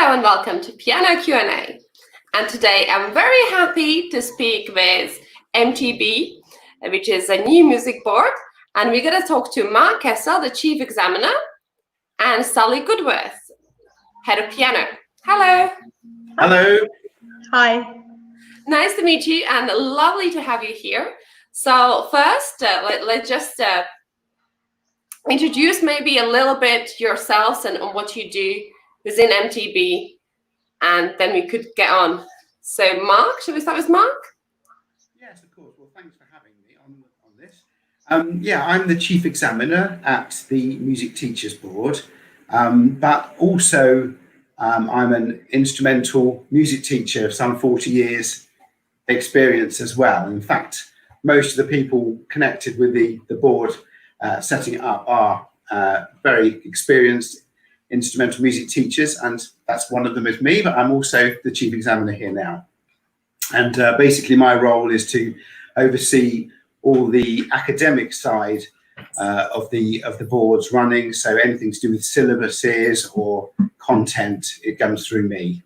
Hello and welcome to Piano Q&A. And today I'm very happy to speak with MTB, which is a new music board. And we're going to talk to Mark Kesel, the chief examiner, and Sally Goodworth, head of piano. Hello. Hello. Hi. Nice to meet you and lovely to have you here. So first, let's just introduce maybe a little bit yourselves and what you do within MTB, and then we could get on. So Mark, should we start with Mark? Yes, of course. Well, thanks for having me on this. I'm the chief examiner at the Music Teachers Board, but also I'm an instrumental music teacher of some 40 years experience as well. In fact, most of the people connected with the board setting it up are very experienced instrumental music teachers, and that's one of them is me, but I'm also the chief examiner here now. And basically my role is to oversee all the academic side of the board's running, so anything to do with syllabuses or content, it comes through me.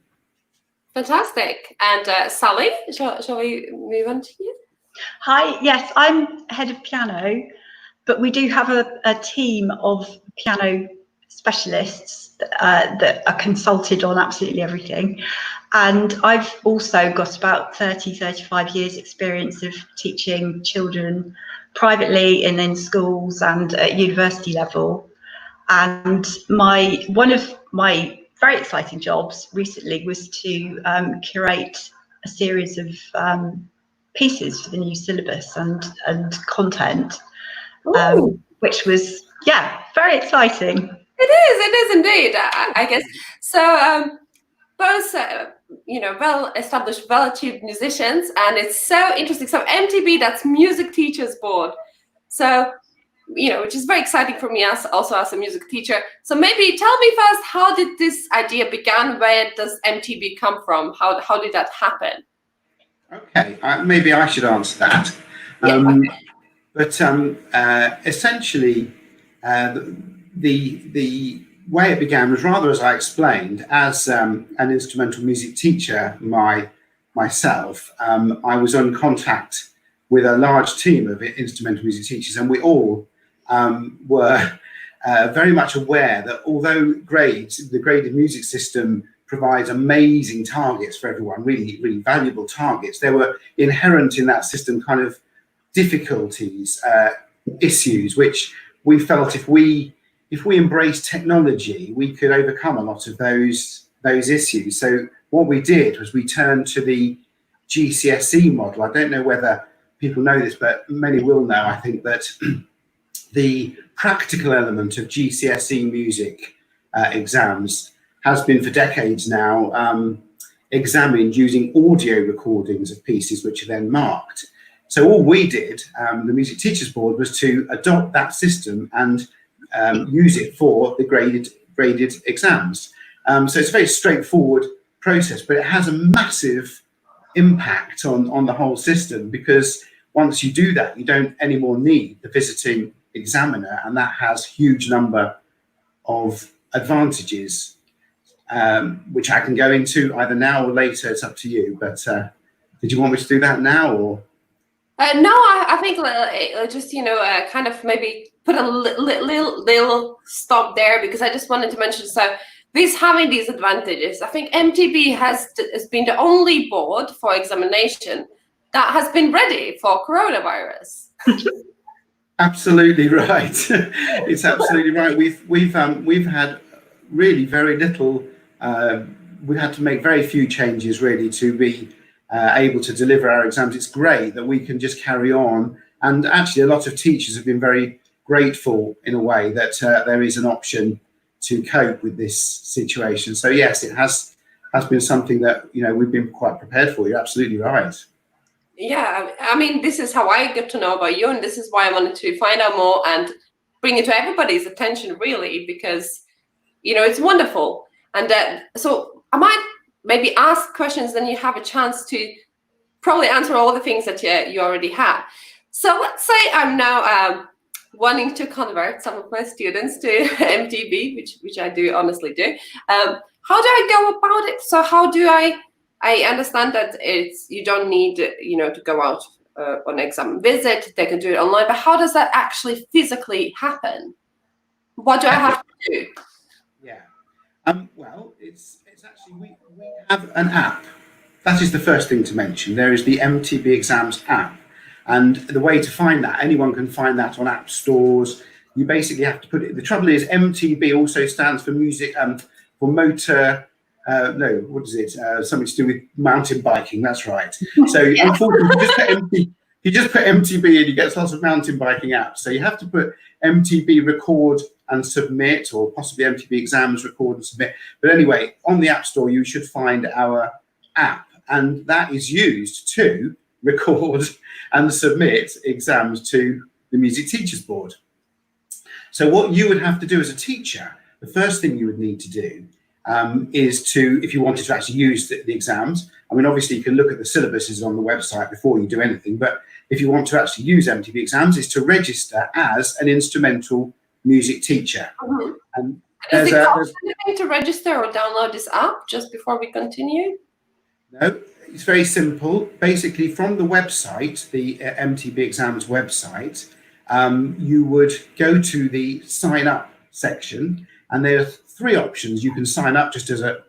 Fantastic. And Sally, shall we move on to you? Hi, yes, I'm head of piano, but we do have a team of piano specialists that are consulted on absolutely everything. And I've also got about 35 years experience of teaching children privately and in schools and at university level. And one of my very exciting jobs recently was to curate a series of pieces for the new syllabus and content, which was, very exciting. It is indeed, I guess. So both, well-established, well-achieved musicians, and it's so interesting. So MTB, that's Music Teachers Board. So, which is very exciting for me also as a music teacher. So maybe tell me first, how did this idea begin? Where does MTB come from? How did that happen? Okay, maybe I should answer that. Essentially, the way it began was rather as I explained. As an instrumental music teacher myself, I was in contact with a large team of instrumental music teachers, and we all were very much aware that although the graded music system provides amazing targets for everyone, really, really valuable targets, there were inherent in that system kind of difficulties, issues, which we felt if we embraced technology, we could overcome a lot of those issues. So what we did was we turned to the GCSE model. I don't know whether people know this, but many will know, I think, that the practical element of GCSE music exams has been for decades now examined using audio recordings of pieces which are then marked. So all we did, the Music Teachers Board, was to adopt that system and use it for the graded exams. So it's a very straightforward process, but it has a massive impact on the whole system, because once you do that, you don't anymore need the visiting examiner, and that has huge number of advantages, which I can go into either now or later. It's up to you. But did you want me to do that now, or? No, I think just kind of maybe put a little stop there, because I just wanted to mention, so this having these advantages, I think MTB has been the only board for examination that has been ready for coronavirus. Absolutely right. It's absolutely right. We've had really very little. We've had to make very few changes really to be able to deliver our exams. It's great that we can just carry on, and actually a lot of teachers have been very grateful in a way that there is an option to cope with this situation. So yes, it has been something that we've been quite prepared for. You're absolutely right. Yeah, I mean, this is how I get to know about you, and this is why I wanted to find out more and bring it to everybody's attention, really, because it's wonderful. And so I might maybe ask questions, then you have a chance to probably answer all the things that you already have. So let's say I'm now wanting to convert some of my students to MTB, which I do honestly do. How do I go about it? So how do I understand that you don't need, to go out on exam visit, they can do it online, but how does that actually physically happen? What do I have to do? Yeah. Well, it's actually, we have an app. That is the first thing to mention. There is the MTB Exams app. And the way to find that, anyone can find that on app stores. You basically have to put it, the trouble is MTB also stands for music, for motor, no, what is it? Something to do with mountain biking, that's right. So unfortunately, you just put MTB in, you get lots of mountain biking apps. So you have to put MTB record and submit, or possibly MTB exams record and submit. But anyway, on the App Store, you should find our app, and that is used to record and submit exams to the Music Teachers Board. So what you would have to do as a teacher, the first thing you would need to do is to, if you wanted to actually use the exams, I mean, obviously you can look at the syllabuses on the website before you do anything, but if you want to actually use MTB exams, is to register as an instrumental music teacher. Mm-hmm. And does it cost anything to register or download this app just before we continue? No, it's very simple. Basically, from the website, the MTB exams website, you would go to the sign up section, and there are three options. You can sign up just as a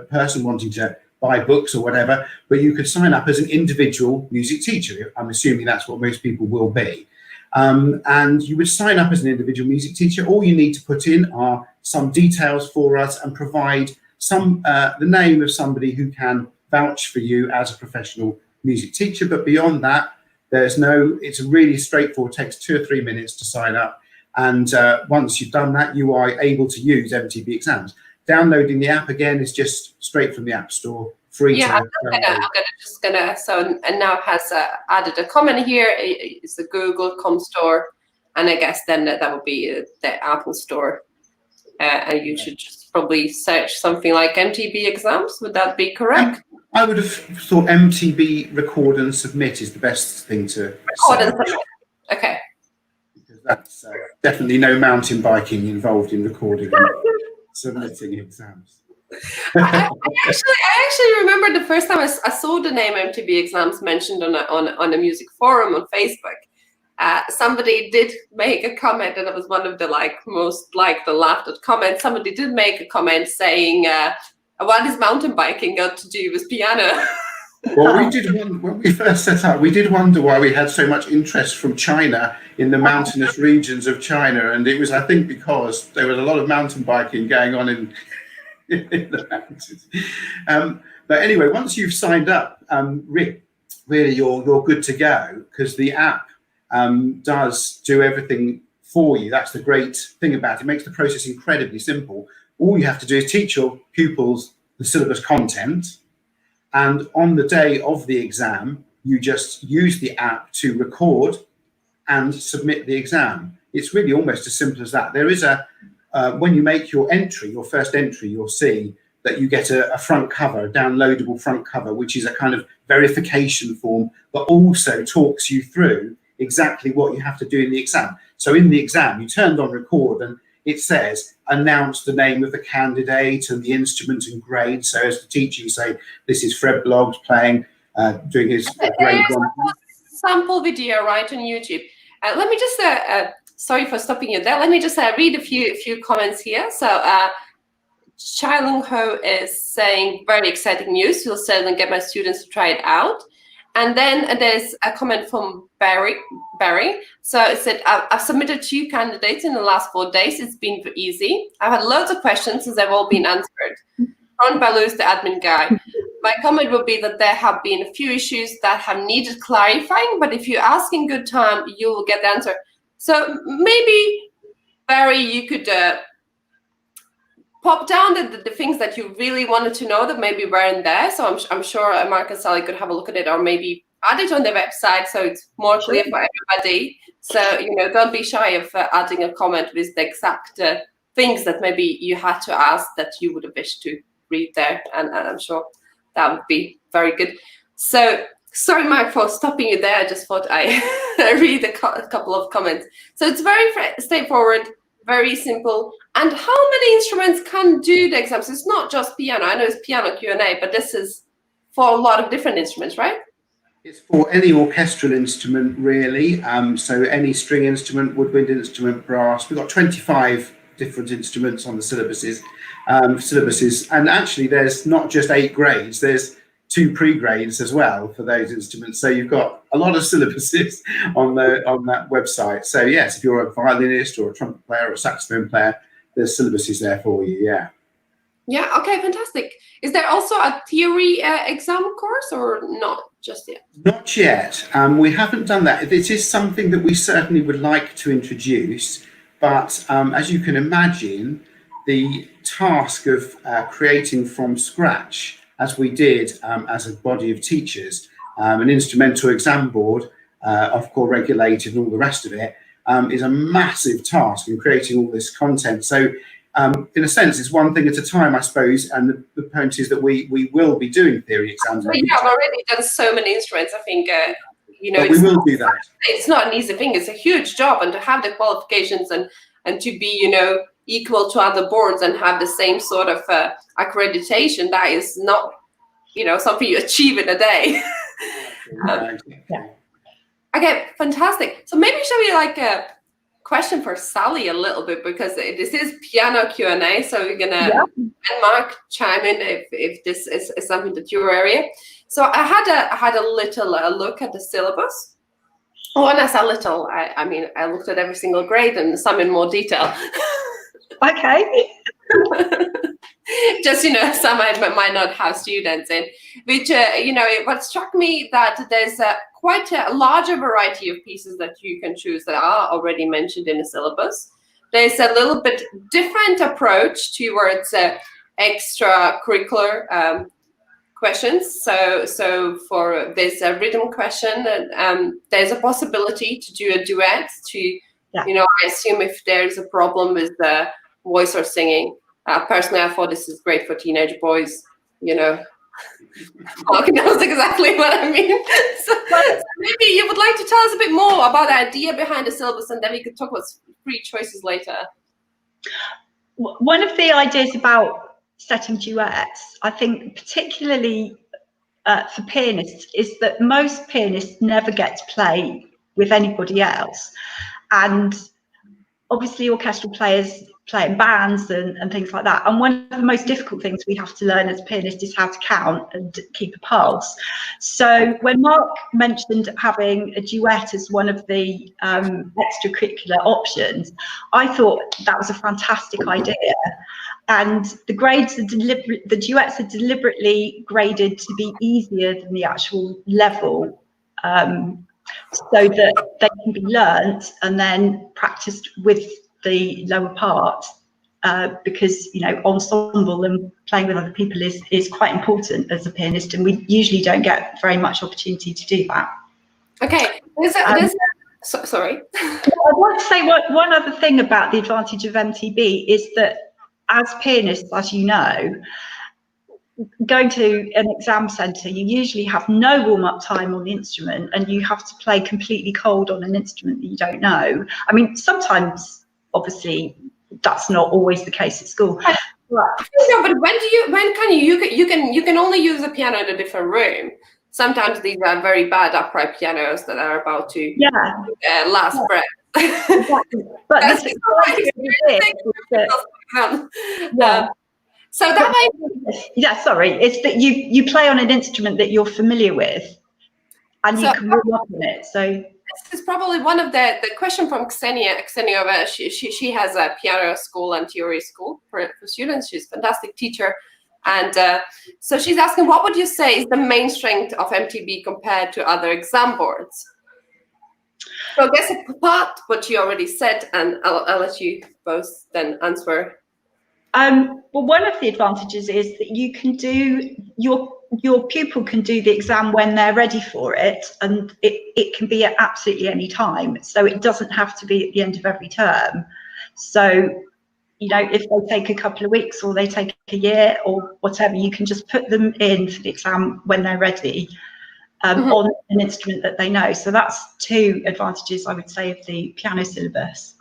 person wanting to buy books or whatever, but you could sign up as an individual music teacher. I'm assuming that's what most people will be. And you would sign up as an individual music teacher. All you need to put in are some details for us and provide the name of somebody who can vouch for you as a professional music teacher. But beyond that, it's really straightforward. It takes 2 or 3 minutes to sign up. And once you've done that, you are able to use MTB exams. Downloading the app again is just straight from the App Store, free. Yeah, and now has added a comment here. It's the Google Com Store, and I guess then that would be the Apple Store. And you should just probably search something like MTB exams. Would that be correct? I would have thought MTB record and submit is the best thing to record and submit. Okay. Because that's definitely no mountain biking involved in recording and submitting exams. I actually remember the first time I saw the name MTB exams mentioned on a music forum on Facebook. Somebody did make a comment, and it was one of the most liked and laughed at comments. Somebody did make a comment saying, "What is mountain biking got to do with piano?" Well, when we first set up, we did wonder why we had so much interest from China in the mountainous regions of China, and it was, I think, because there was a lot of mountain biking going on in the mountains. But anyway, once you've signed up, really you're good to go, because the app does do everything for you. That's the great thing about it. It makes the process incredibly simple. All you have to do is teach your pupils the syllabus content, and on the day of the exam, you just use the app to record and submit the exam. It's really almost as simple as that. There is when you make your first entry, you'll see that you get a front cover, a downloadable front cover, which is a kind of verification form, but also talks you through exactly what you have to do in the exam. So in the exam, you turned on record and it says, announce the name of the candidate and the instrument and grade. So as the teacher, you say, this is Fred Bloggs playing, doing his grade 1. Sample video right on YouTube. Let me just, sorry for stopping you there. Let me just read a few comments here. So Chai Lung Ho is saying, very exciting news. We'll certainly get my students to try it out. And then there's a comment from Barry. So it said, I've submitted 2 candidates in the last 4 days. It's been easy. I've had loads of questions since they've all been answered. Ron Baloo is the admin guy. My comment would be that there have been a few issues that have needed clarifying, but if you ask in good time, you will get the answer. So maybe, Barry, you could pop down the things that you really wanted to know that maybe weren't there. So I'm sure Mark and Sally could have a look at it, or maybe add it on their website so it's more clear for everybody. So, don't be shy of adding a comment with the exact things that maybe you had to ask that you would have wished to read there. And I'm sure that would be very good. So Sorry, Mark, for stopping you there. I just thought I read a couple of comments. So it's very straightforward, very simple. And how many instruments can do the exams? It's not just piano. I know it's piano Q&A, but this is for a lot of different instruments, right? It's for any orchestral instrument, really. So any string instrument, woodwind instrument, brass. We've got 25 different instruments on the syllabuses. And actually, there's not just 8 grades. There's 2 pre-grades as well for those instruments. So you've got a lot of syllabuses on that website. So yes, if you're a violinist or a trumpet player or a saxophone player, there's syllabuses there for you. Yeah. Yeah. Okay. Fantastic. Is there also a theory exam course or not just yet? Not yet. We haven't done that. It is something that we certainly would like to introduce, but as you can imagine, the task of creating from scratch, as we did as a body of teachers, an instrumental exam board, Ofcom regulated and all the rest of it, is a massive task in creating all this content. So in a sense, it's one thing at a time, I suppose, and the point is that we will be doing theory exams. But yeah, I've already done so many instruments. I think, but we will do that. It's not an easy thing. It's a huge job, and to have the qualifications and to be, equal to other boards and have the same sort of accreditation, that is not, something you achieve in a day. Okay, fantastic. So maybe shall we like a question for Sally a little bit, because this is piano Q&A, so we're gonna and Mark chime in if this is something that your area. So I had a little look at the syllabus. Oh, when I say little, I mean I looked at every single grade and some in more detail. Okay. Just some I might not have students in, which what struck me that there's quite a larger variety of pieces that you can choose that are already mentioned in the syllabus. There's a little bit different approach towards extracurricular questions. So for there's a rhythm question, there's a possibility to do a duet. I assume if there's a problem with the voice or singing. Personally, I thought this is great for teenage boys. Mark knows exactly what I mean. So maybe you would like to tell us a bit more about the idea behind the syllabus, and then we could talk about free choices later. One of the ideas about setting duets, I think particularly for pianists, is that most pianists never get to play with anybody else. And obviously orchestral players play in bands and things like that. And one of the most difficult things we have to learn as pianists is how to count and keep a pulse. So when Mark mentioned having a duet as one of the extracurricular options, I thought that was a fantastic idea. And the duets are deliberately graded to be easier than the actual level, so that they can be learnt and then practiced with the lower part, because ensemble and playing with other people is quite important as a pianist, and we usually don't get very much opportunity to do that. Okay, sorry. I want to say one other thing about the advantage of MTB is that as pianists, as you know, going to an exam centre, you usually have no warm-up time on the instrument, and you have to play completely cold on an instrument that you don't know. I mean, sometimes, obviously, that's not always the case at school. But when can you can only use a piano in a different room. Sometimes these are very bad upright pianos that are about to last breath. Exactly. But that's so that sorry, it's that you play on an instrument that you're familiar with, and you can warm up on it. So this is probably one of the question from Ksenia. She has a piano school and theory school for students. She's a fantastic teacher, and so she's asking, what would you say is the main strength of MTB compared to other exam boards? So I guess apart what you already said, and I'll let you both then answer. Well, one of the advantages is that you can do your pupil can do the exam when they're ready for it, and it can be at absolutely any time. So it doesn't have to be at the end of every term. So, if they take a couple of weeks or they take a year or whatever, you can just put them in for the exam when they're ready. on an instrument that they know. So that's two advantages, I would say, of the piano syllabus.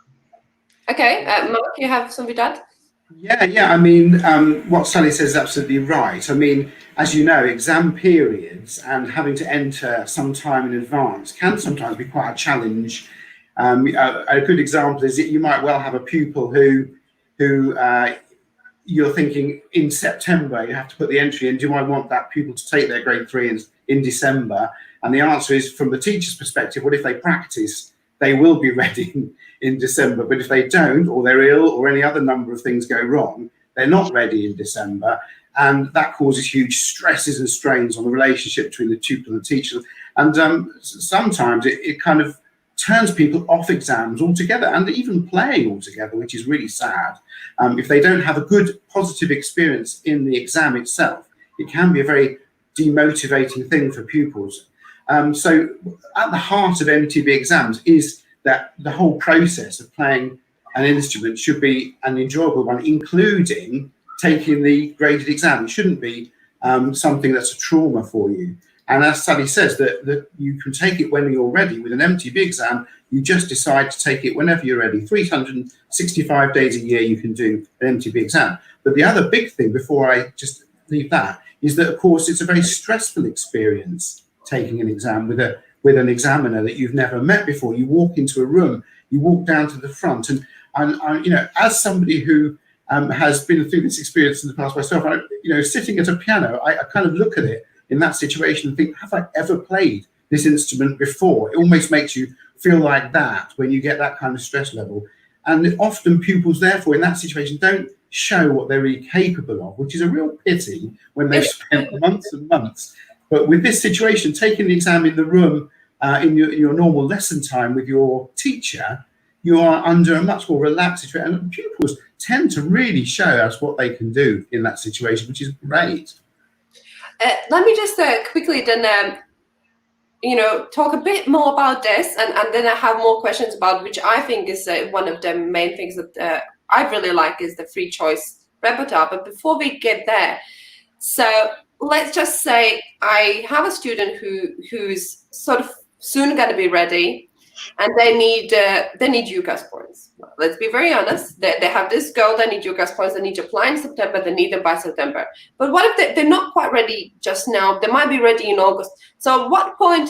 Okay, Mark, you have something to add? Yeah. I mean, what Sally says is absolutely right. I mean, as you know, exam periods and having to enter some time in advance can sometimes be quite a challenge. A good example is that you might well have a pupil who you're thinking in September you have to put the entry in. Do I want that pupil to take their grade 3 in December? And the answer is, from the teacher's perspective, well, if they practice, they will be ready in December. But if they don't, or they're ill, or any other number of things go wrong, they're not ready in December. And that causes huge stresses and strains on the relationship between the pupil and the teacher. And sometimes it kind of turns people off exams altogether, and even playing altogether, which is really sad. If they don't have a good positive experience in the exam itself, it can be a very demotivating thing for pupils. So at the heart of MTB exams is that the whole process of playing an instrument should be an enjoyable one, including taking the graded exam. It shouldn't be something that's a trauma for you. And as Sally says, that you can take it when you're ready. With an MTB exam, you just decide to take it whenever you're ready. 365 days a year you can do an MTB exam. But the other big thing, before I just leave that, is that, of course, it's a very stressful experience taking an exam with an examiner that you've never met before. You walk into a room, you walk down to the front, and you know, as somebody who has been through this experience in the past myself, sitting at a piano, I kind of look at it in that situation and think, have I ever played this instrument before? It almost makes you feel like that when you get that kind of stress level. And often pupils, therefore, in that situation, don't show what they're really capable of, which is a real pity when they've spent months and months. But with this situation, taking the exam in the room, in your normal lesson time with your teacher, you are under a much more relaxed situation. And pupils tend to really show us what they can do in that situation, which is great. Let me just quickly then, talk a bit more about this, and then I have more questions about, which I think is one of the main things that I really like, is the free choice repertoire. But before we get there, so let's just say I have a student who's sort of soon going to be ready, and they need UCAS points. Let's be very honest. They have this goal. They need UCAS points. They need to apply in September. They need them by September. But what if they're not quite ready just now? They might be ready in August. So at what point,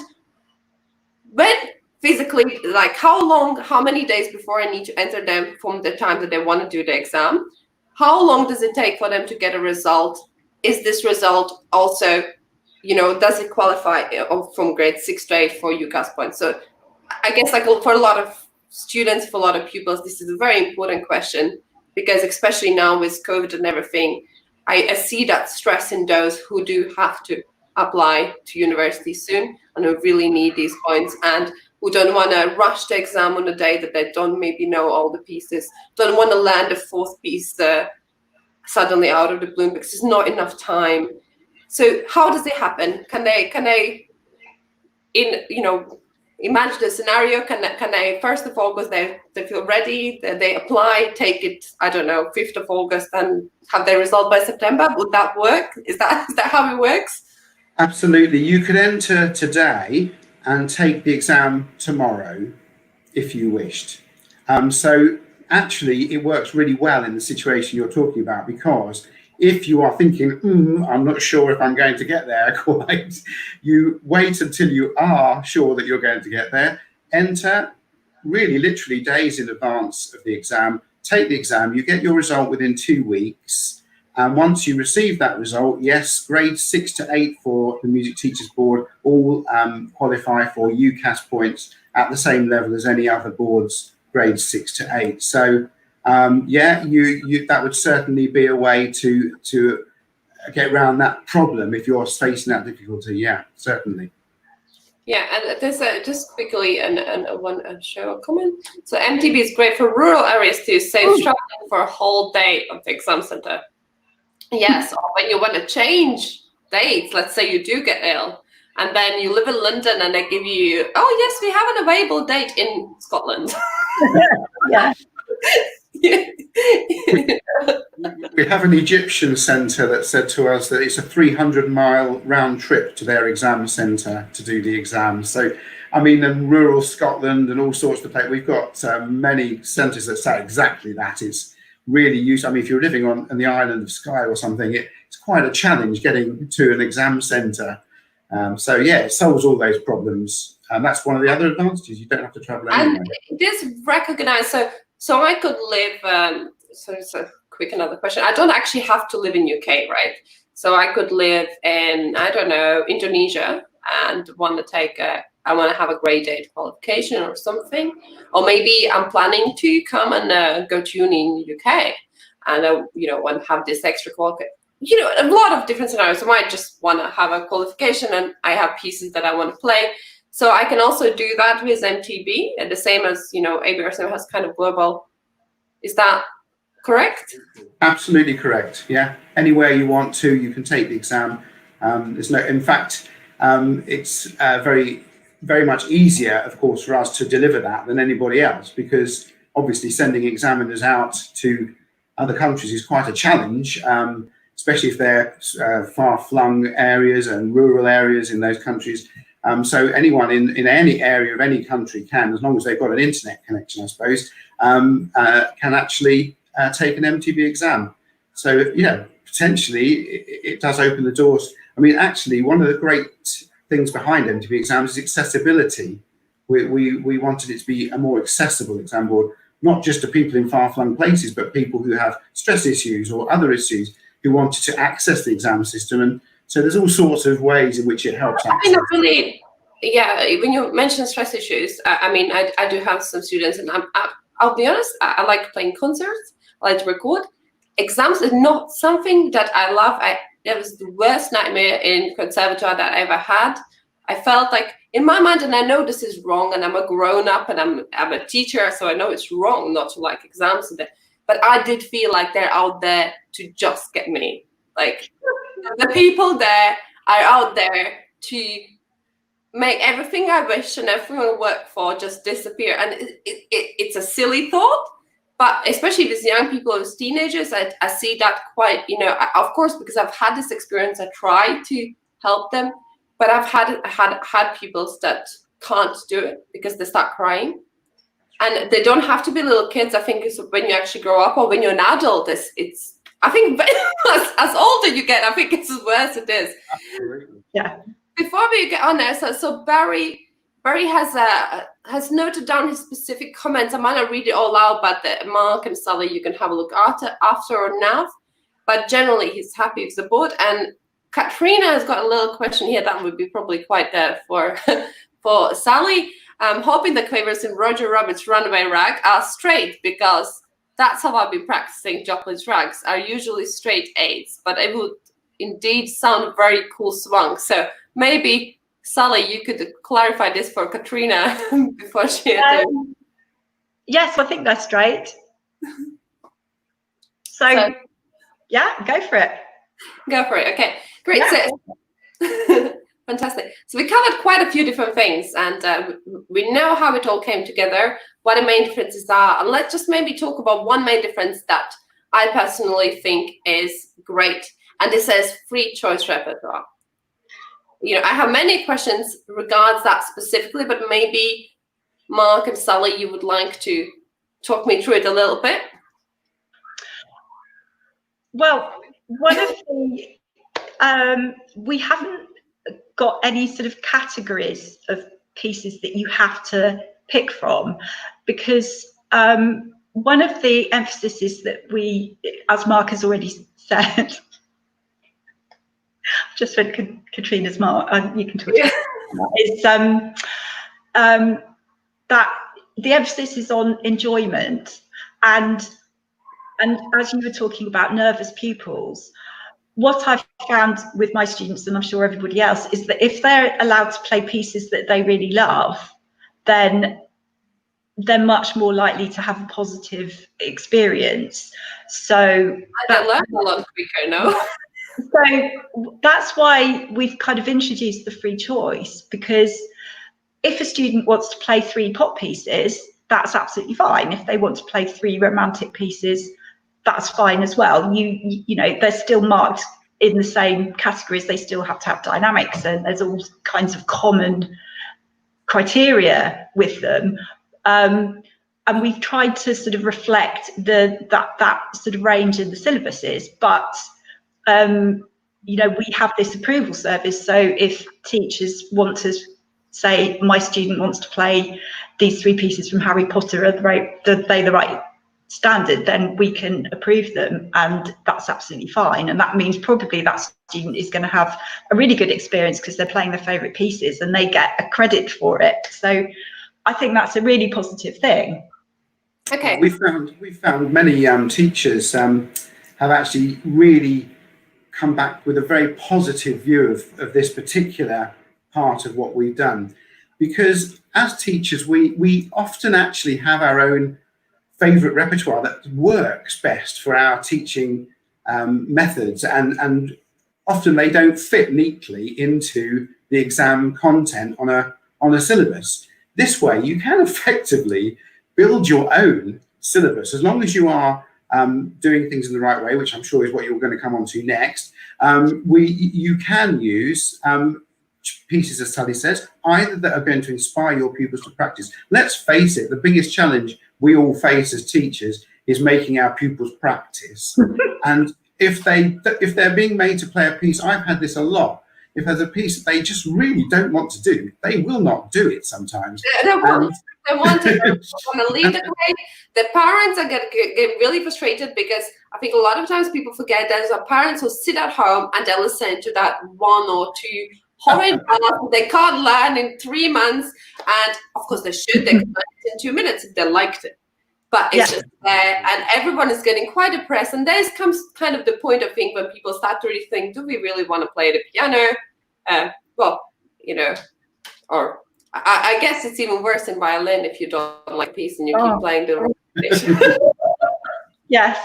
when physically, like how many days before I need to enter them from the time that they want to do the exam? How long does it take for them to get a result? Is this result also, does it qualify from grade 6 to 8 for UCAS points? So I guess, like, for a lot of students, for a lot of pupils, this is a very important question, because especially now with COVID and everything, I see that stress in those who do have to apply to university soon and who really need these points, and who don't want to rush the exam on the day that they don't maybe know all the pieces, don't want to land a fourth piece suddenly out of the blue because there's not enough time. So how does it happen? Can they imagine the scenario? Can they, 1st of August, they feel ready, they apply, take it, I don't know, 5th of August, and have their result by September? Would that work? Is that how it works? Absolutely. You could enter today and take the exam tomorrow if you wished. So actually, it works really well in the situation you're talking about, because if you are thinking, I'm not sure if I'm going to get there quite, you wait until you are sure that you're going to get there, enter really literally days in advance of the exam, take the exam, you get your result within 2 weeks. And once you receive that result, yes, grades 6 to 8 for the Music Teachers Board all qualify for UCAS points at the same level as any other boards, grades 6 to 8. So that would certainly be a way to get around that problem if you're facing that difficulty. Yeah, certainly. Yeah, and there's just quickly one show a comment. So MTB is great for rural areas to save traveling for a whole day of the exam center. Yes, or when you want to change dates, let's say you do get ill, and then you live in London and they give you, oh yes, we have an available date in Scotland. Yeah. we have an Egyptian centre that said to us that it's a 300-mile round trip to their exam centre to do the exams. So, I mean, in rural Scotland and all sorts of places, we've got many centres that say exactly that. It's really useful. I mean, if you're living on the island of Skye or something, it's quite a challenge getting to an exam centre. So yeah, it solves all those problems, and that's one of the other advantages. You don't have to travel anywhere. And it is recognised. So I could live. So it's a quick another question. I don't actually have to live in UK, right? So I could live in, I don't know, Indonesia, and want to take I want to have a grade 8 qualification or something, or maybe I'm planning to come and go to uni in the UK, and want to have this extra qualification. A lot of different scenarios. I might just want to have a qualification, and I have pieces that I want to play. So I can also do that with MTB, and the same as ABRSM has kind of global. Is that correct? Absolutely correct. Yeah, anywhere you want to, you can take the exam. There's no. In fact, it's very, very much easier, of course, for us to deliver that than anybody else, because obviously sending examiners out to other countries is quite a challenge, especially if they're far-flung areas and rural areas in those countries. So anyone in any area of any country can, as long as they've got an internet connection, I suppose, can actually take an MTB exam. So, potentially it does open the doors. I mean, actually, one of the great things behind MTB exams is accessibility. We wanted it to be a more accessible exam board, not just to people in far-flung places, but people who have stress issues or other issues who wanted to access the exam system. And so there's all sorts of ways in which it helps access. Really, yeah, when you mention stress issues, I do have some students, and I'll be honest, I like playing concerts, I like to record. Exams is not something that I love. It was the worst nightmare in conservatoire that I ever had. I felt like, in my mind, and I know this is wrong, and I'm a grown-up, and I'm a teacher, so I know it's wrong not to like exams, but I did feel like they're out there to just get me. Like, the people there are out there to make everything I wish and everything I work for just disappear. And it's a silly thought, but especially with young people, as teenagers, I see that quite, of course, because I've had this experience, I try to help them, but I've had pupils that can't do it because they start crying. And they don't have to be little kids. I think it's when you actually grow up, or when you're an adult, I think as older you get, I think it's as worse it is. Absolutely. Yeah. Before we get on there, so Barry has noted down his specific comments. I might not read it all out, but Mark and Sally, you can have a look after or now. But generally, he's happy with the board. And Katrina has got a little question here that would be probably quite for Sally. I'm hoping the quavers in Roger Rabbit's Runaway Rag are straight, because that's how I've been practicing Joplin's rags, are usually straight 8s, but it would indeed sound very cool swung. So maybe, Sally, you could clarify this for Katrina before she... Yes, I think they're straight. So yeah, go for it. Go for it. Okay, great. Yeah. So, fantastic. So we covered quite a few different things, and we know how it all came together, what the main differences are, and let's just maybe talk about one main difference that I personally think is great, and this is free choice repertoire. I have many questions regards that specifically, but maybe Mark and Sally, you would like to talk me through it a little bit? Well, one of the, we haven't got any sort of categories of pieces that you have to pick from, because one of the emphases that we, as Mark has already said, just when Katrina's Mark, you can talk to is that the emphasis is on enjoyment, and as you were talking about nervous pupils, what I've found with my students, and I'm sure everybody else, is that if they're allowed to play pieces that they really love, then they're much more likely to have a positive experience. So I learned a lot quicker, no? So that's why we've kind of introduced the free choice, because if a student wants to play 3 pop pieces, that's absolutely fine. If they want to play 3 romantic pieces, that's fine as well. You know, they're still marked in the same categories. They still have to have dynamics, and there's all kinds of common criteria with them. And we've tried to sort of reflect that sort of range in the syllabuses, but you know, we have this approval service. So if teachers want to say, my student wants to play these 3 pieces from Harry Potter, are they the right standard, then we can approve them, and that's absolutely fine. And that means probably that student is going to have a really good experience because they're playing their favourite pieces and they get a credit for it. So I think that's a really positive thing. Okay. We found many teachers have actually really come back with a very positive view of this particular part of what we've done, because as teachers we often actually have our own favourite repertoire that works best for our teaching methods, and often they don't fit neatly into the exam content on a syllabus. This way you can effectively build your own syllabus, as long as you are doing things in the right way, which I'm sure is what you're going to come on to next. You can use pieces, as Sally says, either that are going to inspire your pupils to practice. Let's face it, the biggest challenge we all face as teachers is making our pupils practice. And if they're being made to play a piece, I've had this a lot. If there's a piece that they just really don't want to do, they will not do it sometimes. They want to leave the grade. The parents are get really frustrated, because I think a lot of times people forget there's parents who sit at home and they listen to that 1 or 2 horrid bars they can't learn in 3 months, and of course they should. They can learn it in 2 minutes if they liked it, but it's just there, and everyone is getting quite depressed. And there comes kind of the point of thing when people start to really think, do we really want to play the piano? Well, you know, or I guess it's even worse in violin if you don't like piece and you keep playing the wrong notation. Yes.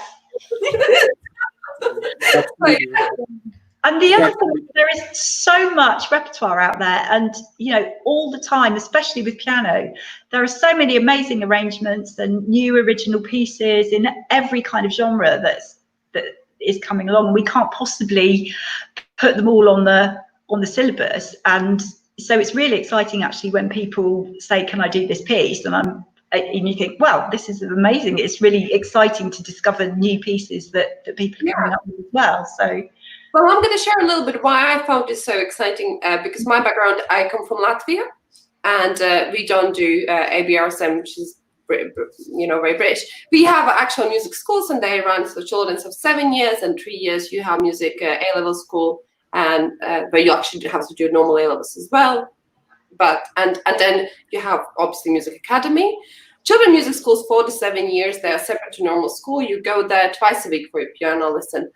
And the other thing, there is so much repertoire out there, and you know, all the time, especially with piano, there are so many amazing arrangements and new original pieces in every kind of genre that is coming along. We can't possibly put them all on the syllabus, and so it's really exciting actually when people say, can I do this piece? And you think, wow, this is amazing. It's really exciting to discover new pieces that people are coming up with as well. So, well, I'm going to share a little bit why I found this so exciting, because my background, I come from Latvia, and we don't do ABRSM, which is, you know, very British. We have actual music schools, and they run for children of 7 years and 3 years. You have music A-level school, and where you actually have to do normal A-levels as well. But and then you have obviously music academy. Children music schools 4 to 7 years. They are separate to normal school. You go there twice a week for your piano lesson.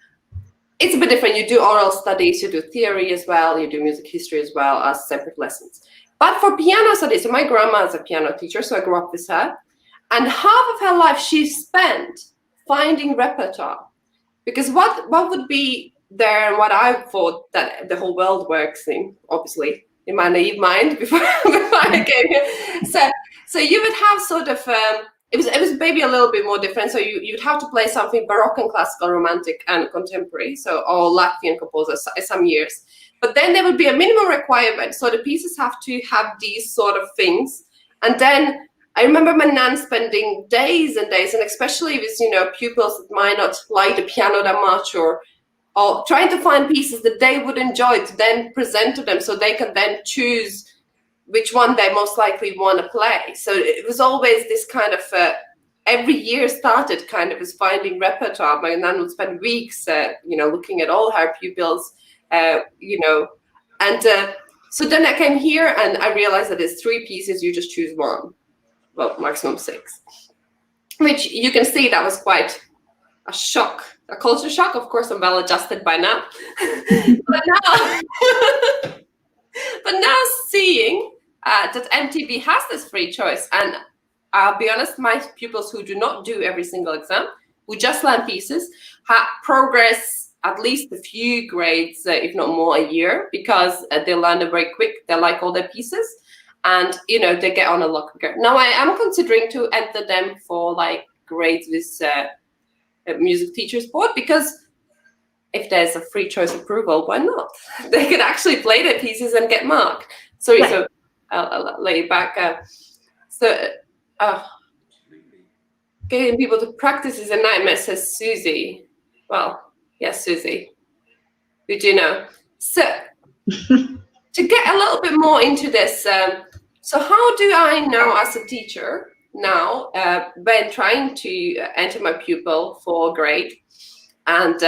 It's a bit different. You do oral studies, you do theory as well, you do music history as well as separate lessons. But for piano studies, so my grandma is a piano teacher, so I grew up with her. And half of her life she spent finding repertoire. Because what would be there, and what I thought that the whole world works in, obviously, in my naive mind before I came here. So you would have sort of, it was maybe a little bit more different. So you'd have to play something Baroque and classical, romantic and contemporary. So all Latvian composers some years. But then there would be a minimum requirement. So the pieces have to have these sort of things. And then I remember my nan spending days and days, and especially with, you know, pupils that might not like the piano that much, or trying to find pieces that they would enjoy to then present to them so they can then choose which one they most likely want to play. So it was always this kind of, every year started kind of as finding repertoire. My nan would spend weeks, you know, looking at all her pupils, you know. And so then I came here and I realized that it's 3 pieces, you just choose one. Well, maximum 6. Which you can see that was quite a shock, a culture shock. Of course, I'm well adjusted by now. but now seeing that MTB has this free choice, and I'll be honest, my pupils who do not do every single exam, who just learn pieces, progress at least a few grades, if not more, a year, because they learn them very quick. They like all their pieces, and you know, they get on a lot quicker. Now I am considering to enter them for like grades with music teachers board, because if there's a free choice approval, why not? They could actually play their pieces and get marked. Sorry, so I'll lay it back. Getting people to practice is a nightmare, says Susie. Well, yes, Susie. Did you know? So to get a little bit more into this, so how do I know as a teacher now when trying to enter my pupil for a grade? And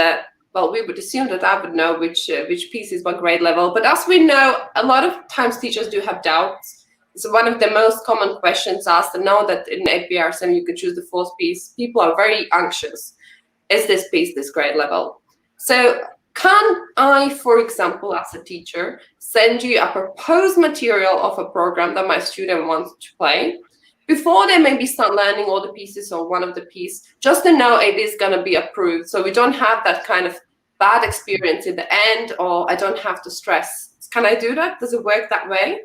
well, we would assume that I would know which piece is what grade level. But as we know, a lot of times teachers do have doubts. So one of the most common questions asked, and now that in APRSM you could choose the fourth piece, people are very anxious. Is this piece this grade level? So can I, for example, as a teacher, send you a proposed material of a program that my student wants to play before they maybe start learning all the pieces or one of the pieces, just to know it is going to be approved, so we don't have that kind of bad experience in the end, or I don't have to stress. Can I do that? Does it work that way?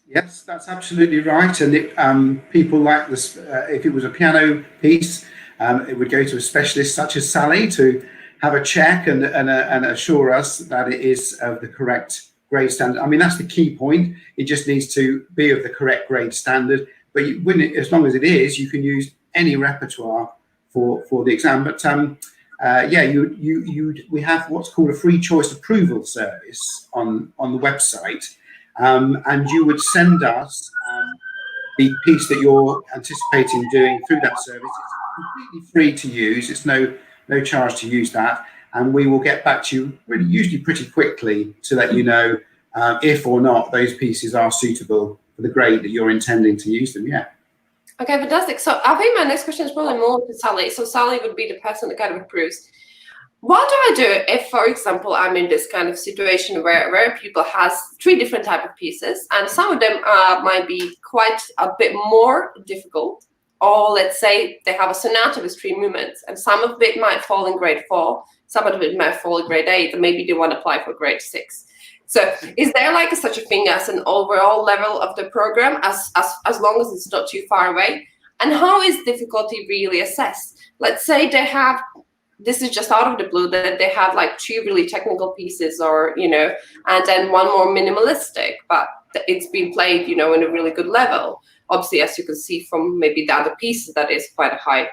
Yes, that's absolutely right. And people like this, if it was a piano piece, it would go to a specialist such as Sally to have a check and assure us that it is of the correct grade standard. I mean, that's the key point. It just needs to be of the correct grade standard. But as long as it is, you can use any repertoire for the exam. But yeah, we have what's called a free choice approval service on the website, and you would send us the piece that you're anticipating doing through that service. It's completely free to use. It's no charge to use that, and we will get back to you really usually pretty quickly to let you know if or not those pieces are suitable for the grade that you're intending to use them. Yeah. Okay, fantastic. So I think my next question is probably more to Sally. So Sally would be the person that kind of approves. What do I do if, for example, I'm in this kind of situation where people has 3 different type of pieces, and some of them might be quite a bit more difficult, or let's say they have a sonata with 3 movements, and some of it might fall in grade 4, some of it might fall in grade 8, and maybe they want to apply for grade 6. So is there like such a thing as an overall level of the program as long as it's not too far away? And how is difficulty really assessed? Let's say they have, this is just out of the blue, that they have like 2 really technical pieces, or, you know, and then 1 more minimalistic, but it's been played, you know, in a really good level. Obviously, as you can see from maybe the other pieces, that is quite a high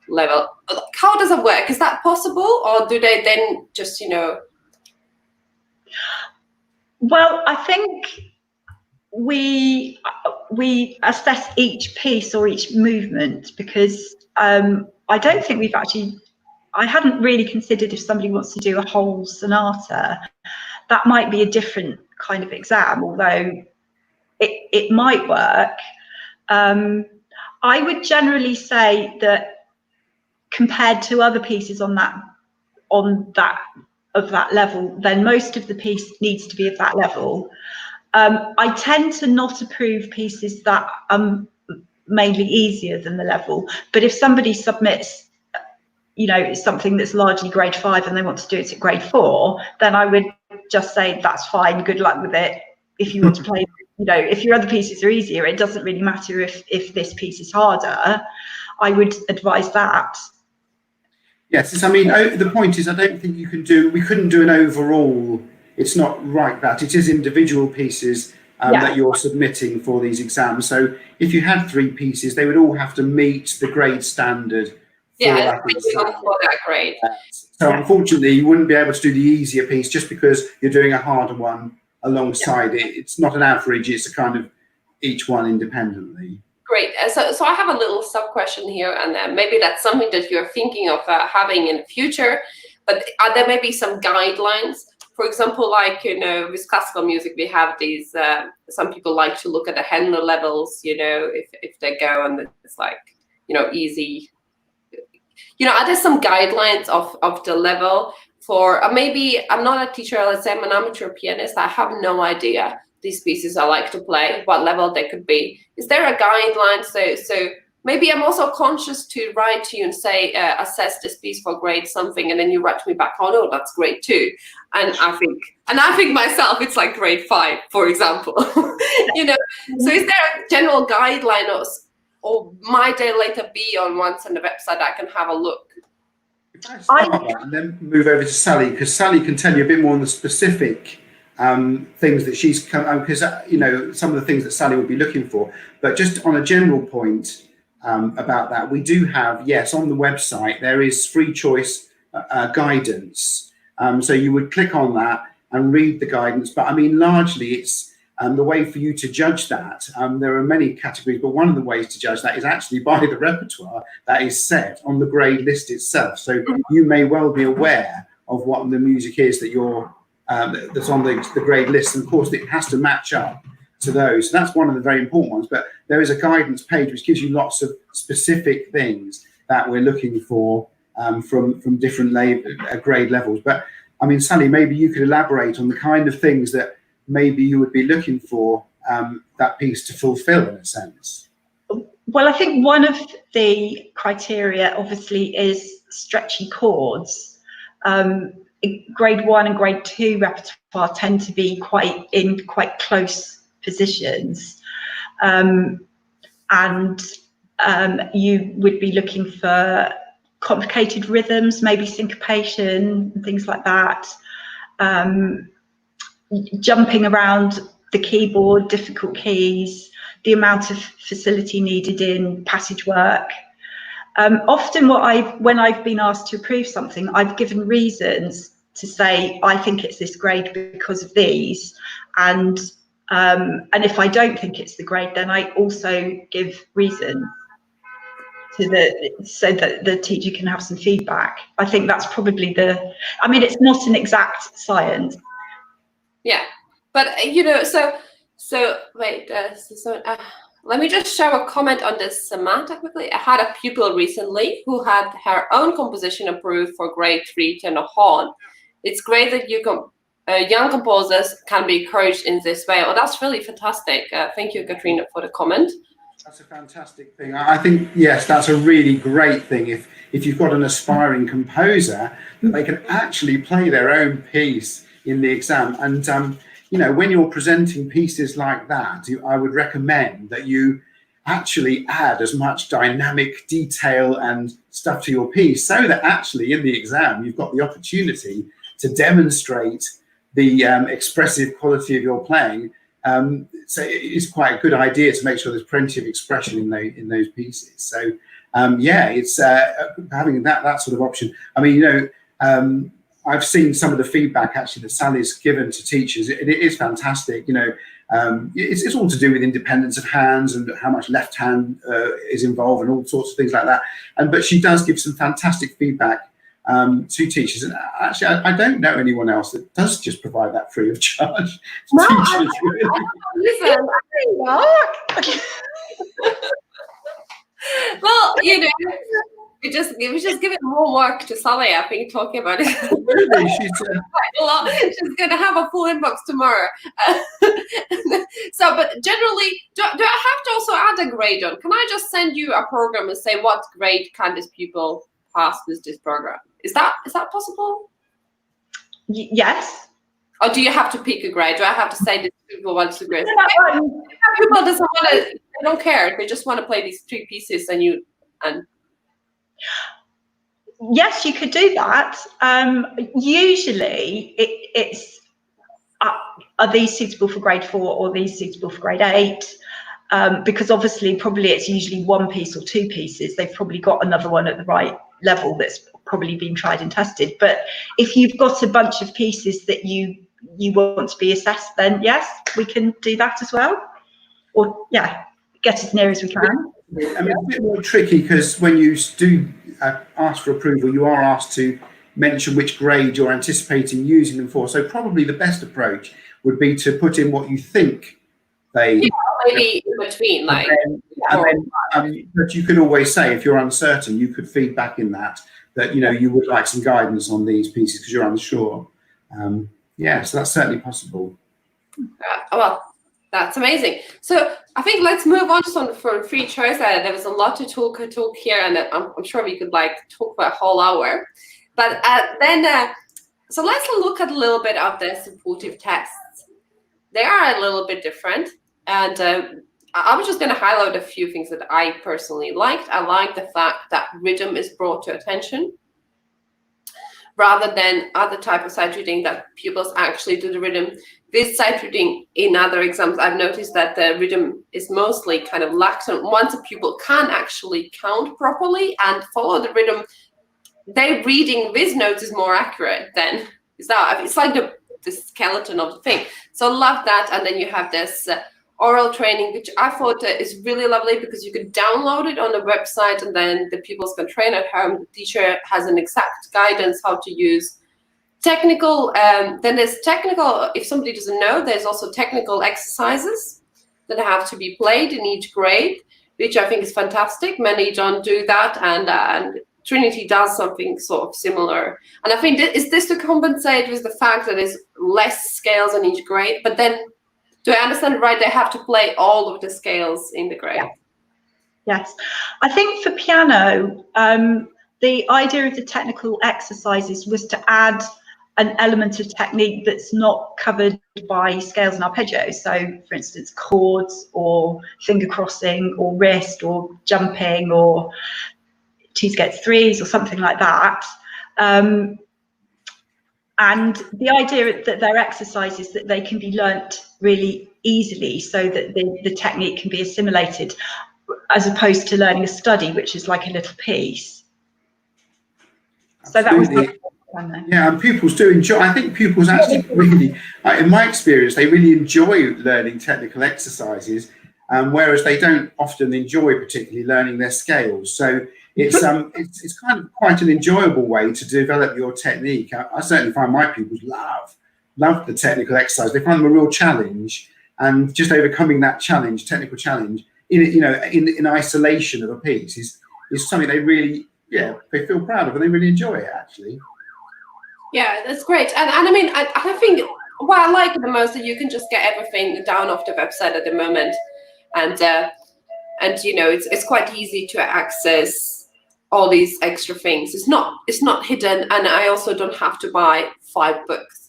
level. How does it work? Is that possible? Or do they then just, you know? Well, I think we assess each piece or each movement, because I don't think we've actually, I hadn't really considered if somebody wants to do a whole sonata, that might be a different kind of exam, although it might work. I would generally say that compared to other pieces on that of that level, then most of the piece needs to be of that level. I tend to not approve pieces that are mainly easier than the level, but if somebody submits, you know, something that's largely grade 5 and they want to do it at grade 4, then I would just say that's fine, good luck with it. If you want to play, you know, if your other pieces are easier, it doesn't really matter if this piece is harder. I would advise that. Yes, I mean, the point is, I don't think we couldn't do an overall. It's not like that. It is individual pieces that you're submitting for these exams. So if you had 3 pieces, they would all have to meet the grade standard. For that grade. So unfortunately, you wouldn't be able to do the easier piece just because you're doing a harder one alongside it. It's not an average. It's a kind of each one independently. Great. So I have a little sub question here, and maybe that's something that you're thinking of having in the future. But are there maybe some guidelines? For example, like, you know, with classical music, we have these. Some people like to look at the Handler levels. You know, if they go and it's like, you know, easy. You know, are there some guidelines of the level for? Maybe I'm not a teacher. Let's say I'm an amateur pianist. I have no idea these pieces I like to play, what level they could be. Is there a guideline? So maybe I'm also conscious to write to you and say, assess this piece for grade something, and then you write to me back, oh no, that's grade 2. And I think myself, it's like grade 5, for example. You know, so is there a general guideline or might they later be on once on the website? I can have a look. If I start that and then move over to Sally, because Sally can tell you a bit more on the specific things that she's come, because some of the things that Sally would be looking for. But just on a general point about that, we do have, yes, on the website there is free choice guidance. So you would click on that and read the guidance. But I mean, largely it's the way for you to judge that. There are many categories, but one of the ways to judge that is actually by the repertoire that is set on the grade list itself. So you may well be aware of what the music is that you're that's on the grade list, and of course it has to match up to those. So that's one of the very important ones. But there is a guidance page which gives you lots of specific things that we're looking for from different grade levels. But I mean, Sally, maybe you could elaborate on the kind of things that maybe you would be looking for that piece to fulfill, in a sense. Well, I think one of the criteria obviously is stretchy chords. Grade 1 and grade 2 repertoire tend to be quite close positions, and you would be looking for complicated rhythms, maybe syncopation and things like that, jumping around the keyboard, difficult keys, the amount of facility needed in passage work. Often when I've been asked to approve something, I've given reasons to say, I think it's this grade because of these. And if I don't think it's the grade, then I also give reasons so that the teacher can have some feedback. I think that's probably it's not an exact science. Yeah, but so wait, let me just show a comment on this, Samantha, quickly. I had a pupil recently who had her own composition approved for grade 3 tenor horn. It's great that young composers can be encouraged in this way. Oh, that's really fantastic. Thank you, Katrina, for the comment. That's a fantastic thing. I think, yes, that's a really great thing. If you've got an aspiring composer, that they can actually play their own piece in the exam. And when you're presenting pieces like that, I would recommend that you actually add as much dynamic detail and stuff to your piece, so that actually in the exam you've got the opportunity to demonstrate the expressive quality of your playing. So it's quite a good idea to make sure there's plenty of expression in those pieces. So it's having that sort of option. I mean, I've seen some of the feedback actually that Sally's given to teachers. It is fantastic. It's all to do with independence of hands and how much left hand is involved and all sorts of things like that. But she does give some fantastic feedback to teachers. And actually, I don't know anyone else that does just provide that free of charge to teachers. Listen, well, we just giving more work to Sally, I think, talking about it. Really? She's going to have a full inbox tomorrow. But generally, do I have to also add a grade on? Can I just send you a program and say what grade can this pupil pass with this program? Is that possible? Yes. Or do you have to pick a grade? Do I have to say this pupil wants to grade? People doesn't want to. They don't care. They just want to play these 3 pieces, and. Yes, you could do that. Usually it's are these suitable for grade 4 or these suitable for grade 8? Because obviously probably it's usually 1 piece or 2 pieces. They've probably got another one at the right level that's probably been tried and tested. But if you've got a bunch of pieces that you want to be assessed, then yes, we can do that as well. Or get as near as we can. I mean, it's a bit more tricky because when you do ask for approval, you are asked to mention which grade you're anticipating using them for. So probably the best approach would be to put in what you think they... maybe in between, like... but you could always say, if you're uncertain, you could feed back in that you would like some guidance on these pieces because you're unsure. So that's certainly possible. Well, that's amazing. So I think let's move on from free choice. There was a lot to talk here, and I'm sure we could talk for a whole hour. But so let's look at a little bit of the supportive tests. They are a little bit different, and I was just going to highlight a few things that I personally liked. I liked the fact that rhythm is brought to attention, rather than other type of sight reading that pupils actually do the rhythm. This sight reading in other exams, I've noticed that the rhythm is mostly kind of lax. And once a pupil can actually count properly and follow the rhythm, their reading with notes is more accurate then. It's like the skeleton of the thing. So I love that. And then you have this oral training, which I thought is really lovely, because you can download it on the website and then the pupils can train at home. The teacher has an exact guidance how to use technical. Then there's technical, if somebody doesn't know, there's also technical exercises that have to be played in each grade, which I think is fantastic. Many don't do that, and Trinity does something sort of similar. And I think, is this to compensate with the fact that there's less scales in each grade? But then, do I understand right, they have to play all of the scales in the grade? Yeah. Yes. I think for piano, the idea of the technical exercises was to add an element of technique that's not covered by scales and arpeggios. So, for instance, chords or finger crossing or wrist or jumping or twos gets threes or something like that. And the idea that they're exercises that they can be learnt really easily, so that the technique can be assimilated, as opposed to learning a study, which is like a little piece. Absolutely. So that was fun there. Yeah, and pupils do enjoy. I think pupils actually really, in my experience, they really enjoy learning technical exercises, whereas they don't often enjoy particularly learning their scales. So it's kind of quite an enjoyable way to develop your technique. I certainly find my pupils love the technical exercise. They find them a real challenge, and just overcoming that challenge, technical challenge, in isolation of a piece is something they really, they feel proud of, and they really enjoy it actually. Yeah, that's great. And I mean, I think what I like the most that you can just get everything down off the website at the moment, and it's quite easy to access all these extra things. It's not hidden, and I also don't have to buy 5 books.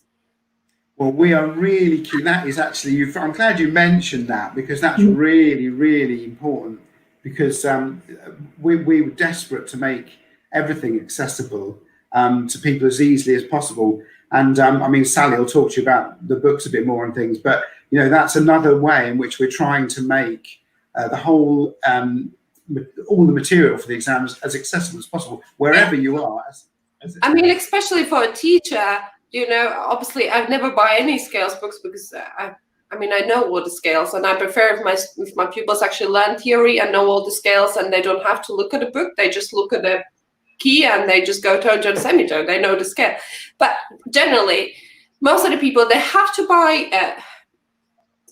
Well, we are really keen. That is actually, I'm glad you mentioned that, because that's really, really important, because we were desperate to make everything accessible to people as easily as possible. And I mean, Sally will talk to you about the books a bit more and things, but that's another way in which we're trying to make the whole all the material for the exams as accessible as possible wherever you are. I mean, especially for a teacher, obviously I've never buy any scales books, because I know all the scales, and I prefer if my pupils actually learn theory and know all the scales, and they don't have to look at a book. They just look at the key and they just go tone, tone, semitone. They know the scale. But generally, most of the people, they have to buy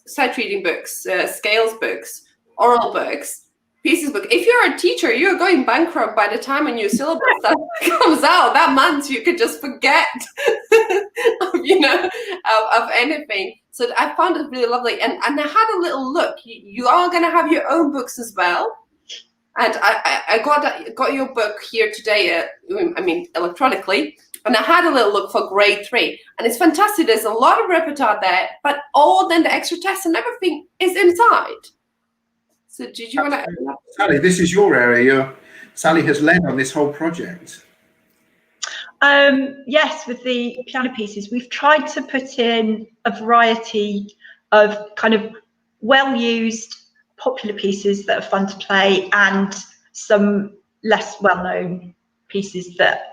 sight reading books, scales books, oral books, pieces book. If you're a teacher, you're going bankrupt by the time a new syllabus that comes out. That month you could just forget of anything. So I found it really lovely, and I had a little look. You are going to have your own books as well, and I got your book here today. Electronically, and I had a little look for grade 3, and it's fantastic. There's a lot of repertoire there, but then the extra tests and everything is inside. So did you want to? Sally, this is your area. Sally has led on this whole project. Yes, with the piano pieces, we've tried to put in a variety of kind of well-used, popular pieces that are fun to play, and some less well-known pieces that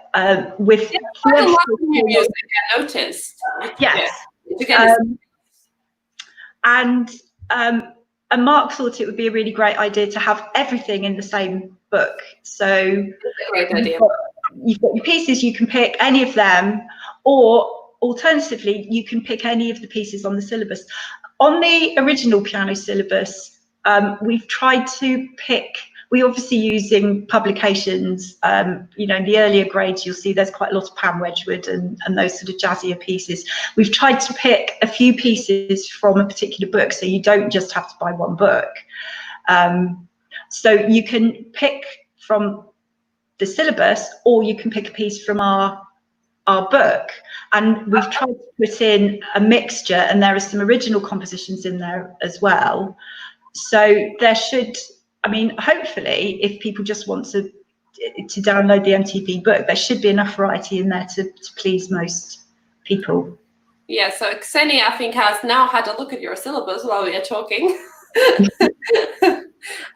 with quite a lot of new music I noticed. Yes. And Mark thought it would be a really great idea to have everything in the same book. So that's a great idea. You've got your pieces, you can pick any of them, or alternatively, you can pick any of the pieces on the syllabus. On the original piano syllabus, we've tried to pick, we're obviously using publications, in the earlier grades, you'll see there's quite a lot of Pam Wedgwood and those sort of jazzier pieces. We've tried to pick a few pieces from a particular book, so you don't just have to buy one book. So you can pick from the syllabus, or you can pick a piece from our book. And we've tried to put in a mixture, and there are some original compositions in there as well. So there should, I mean, hopefully, if people just want to download the MTB book, there should be enough variety in there to please most people. Yeah, so Ksenia, I think, has now had a look at your syllabus while we are talking.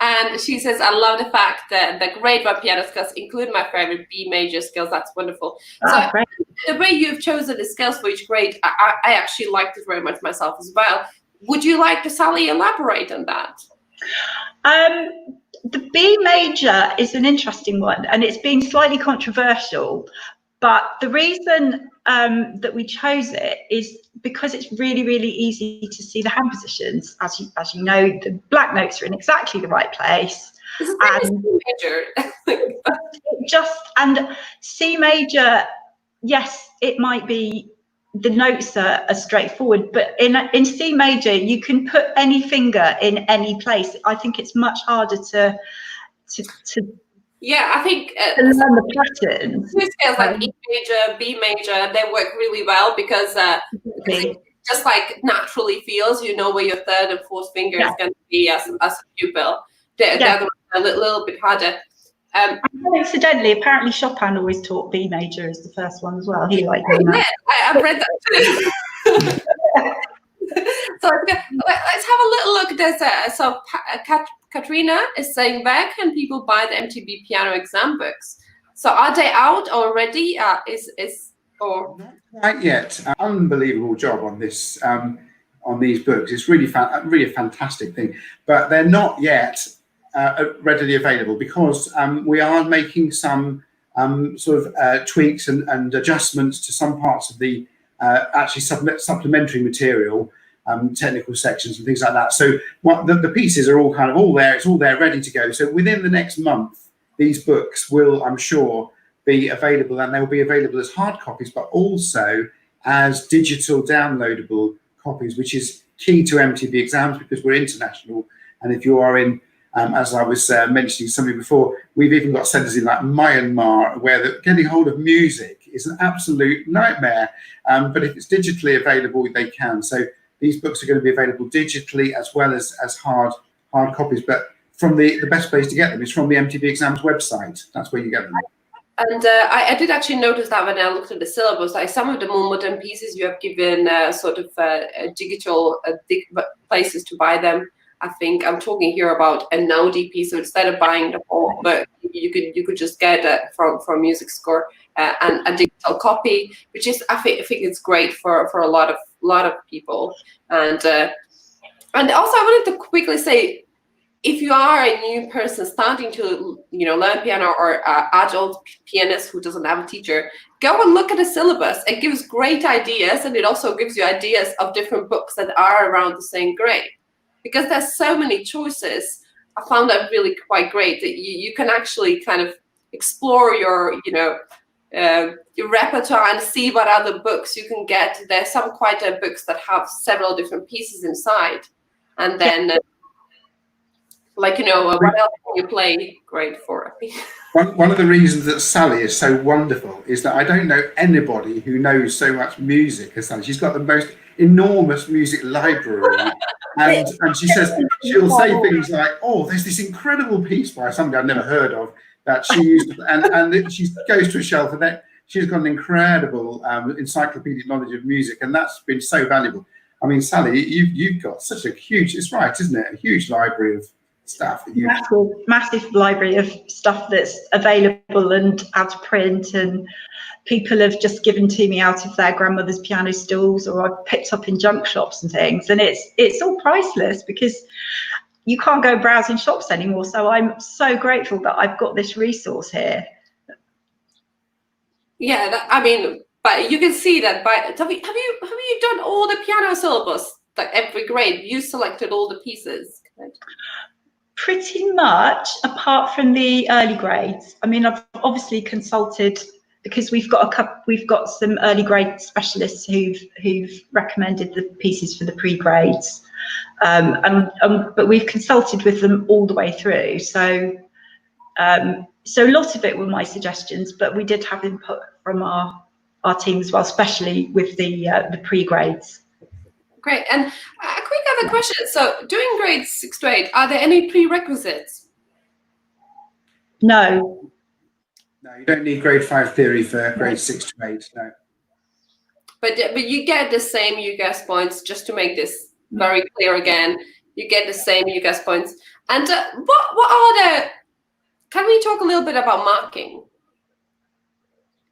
And she says, I love the fact that the grade 1 piano scales include my favorite B major scales. That's wonderful. So Great. the way you've chosen the scales for each grade, I actually liked it very much myself as well. Would you like to, Sally, elaborate on that? The B major is an interesting one, and it's been slightly controversial. But the reason that we chose it is because it's really, really easy to see the hand positions. As you know, the black notes are in exactly the right place. And major. And C major, yes, it might be the notes are straightforward, but in C major you can put any finger in any place. I think it's much harder to yeah, I think learn the patterns. Two scales like E major, B major, they work really well because it just like naturally feels, you know, where your third and fourth finger is going to be as a pupil. The other one's a little bit harder. Incidentally, apparently Chopin always taught B major as the first one as well. He liked doing that. I've read that too. So let's have a little look. There's so Katrina is saying, where can people buy the MTB piano exam books? So are they out already? Or not quite yet. Unbelievable job on this on these books. It's really a fantastic thing, but they're not yet readily available because we are making some sort of tweaks and adjustments to some parts of the actually supplementary material, technical sections and things like that. So the pieces are all there. It's all there, ready to go. So within the next month, these books will, I'm sure, be available, and they'll be available as hard copies, but also as digital downloadable copies, which is key to MTB exams because we're international. And if you are in as I was mentioning something before, we've even got centres in like Myanmar where getting hold of music is an absolute nightmare. But if it's digitally available, they can. So these books are going to be available digitally as well as hard copies. But from the best place to get them is from the MTB Exams website. That's where you get them. And I did actually notice that when I looked at the syllabus, like some of the more modern pieces you have given sort of digital places to buy them. I think I'm talking here about a no DP, so instead of buying the whole book, you could just get it from Music Score and a digital copy, which is I think it's great for a lot of people. And also I wanted to quickly say, if you are a new person starting to learn piano or adult pianist who doesn't have a teacher, go and look at the syllabus. It gives great ideas, and it also gives you ideas of different books that are around the same grade. Because there's so many choices, I found that really quite great that you can actually kind of explore your repertoire and see what other books you can get. There's some quite books that have several different pieces inside, and then what else can you play? Great for. One of the reasons that Sally is so wonderful is that I don't know anybody who knows so much music as Sally. She's got the most enormous music library. And she says, she'll say things like, oh, there's this incredible piece by somebody I've never heard of that she used, and she goes to a shelf, and then she's got an incredible encyclopedic knowledge of music, and that's been so valuable. I mean, Sally, you've got such a huge, it's right, isn't it? A huge library of stuff. Massive library of stuff that's available and out of print, and people have just given to me out of their grandmother's piano stalls, or I've picked up in junk shops and things, and it's all priceless because you can't go browsing shops anymore. So I'm so grateful that I've got this resource here. Yeah, but you can see that have you done all the piano syllabus, like every grade? You selected all the pieces. Pretty much, apart from the early grades. I mean, I've obviously consulted, because we've got some early grade specialists who've recommended the pieces for the pre-grades, but we've consulted with them all the way through. So a lot of it were my suggestions, but we did have input from our team as well, especially with the pre-grades. Great. And a quick have a question. So doing grades 6 to 8, are there any prerequisites? No. No, you don't need grade 5 theory for grade 6 to 8, no. But you get the same UGAS points, just to make this very clear again. You get the same UGAS points. And what are the, can we talk a little bit about marking?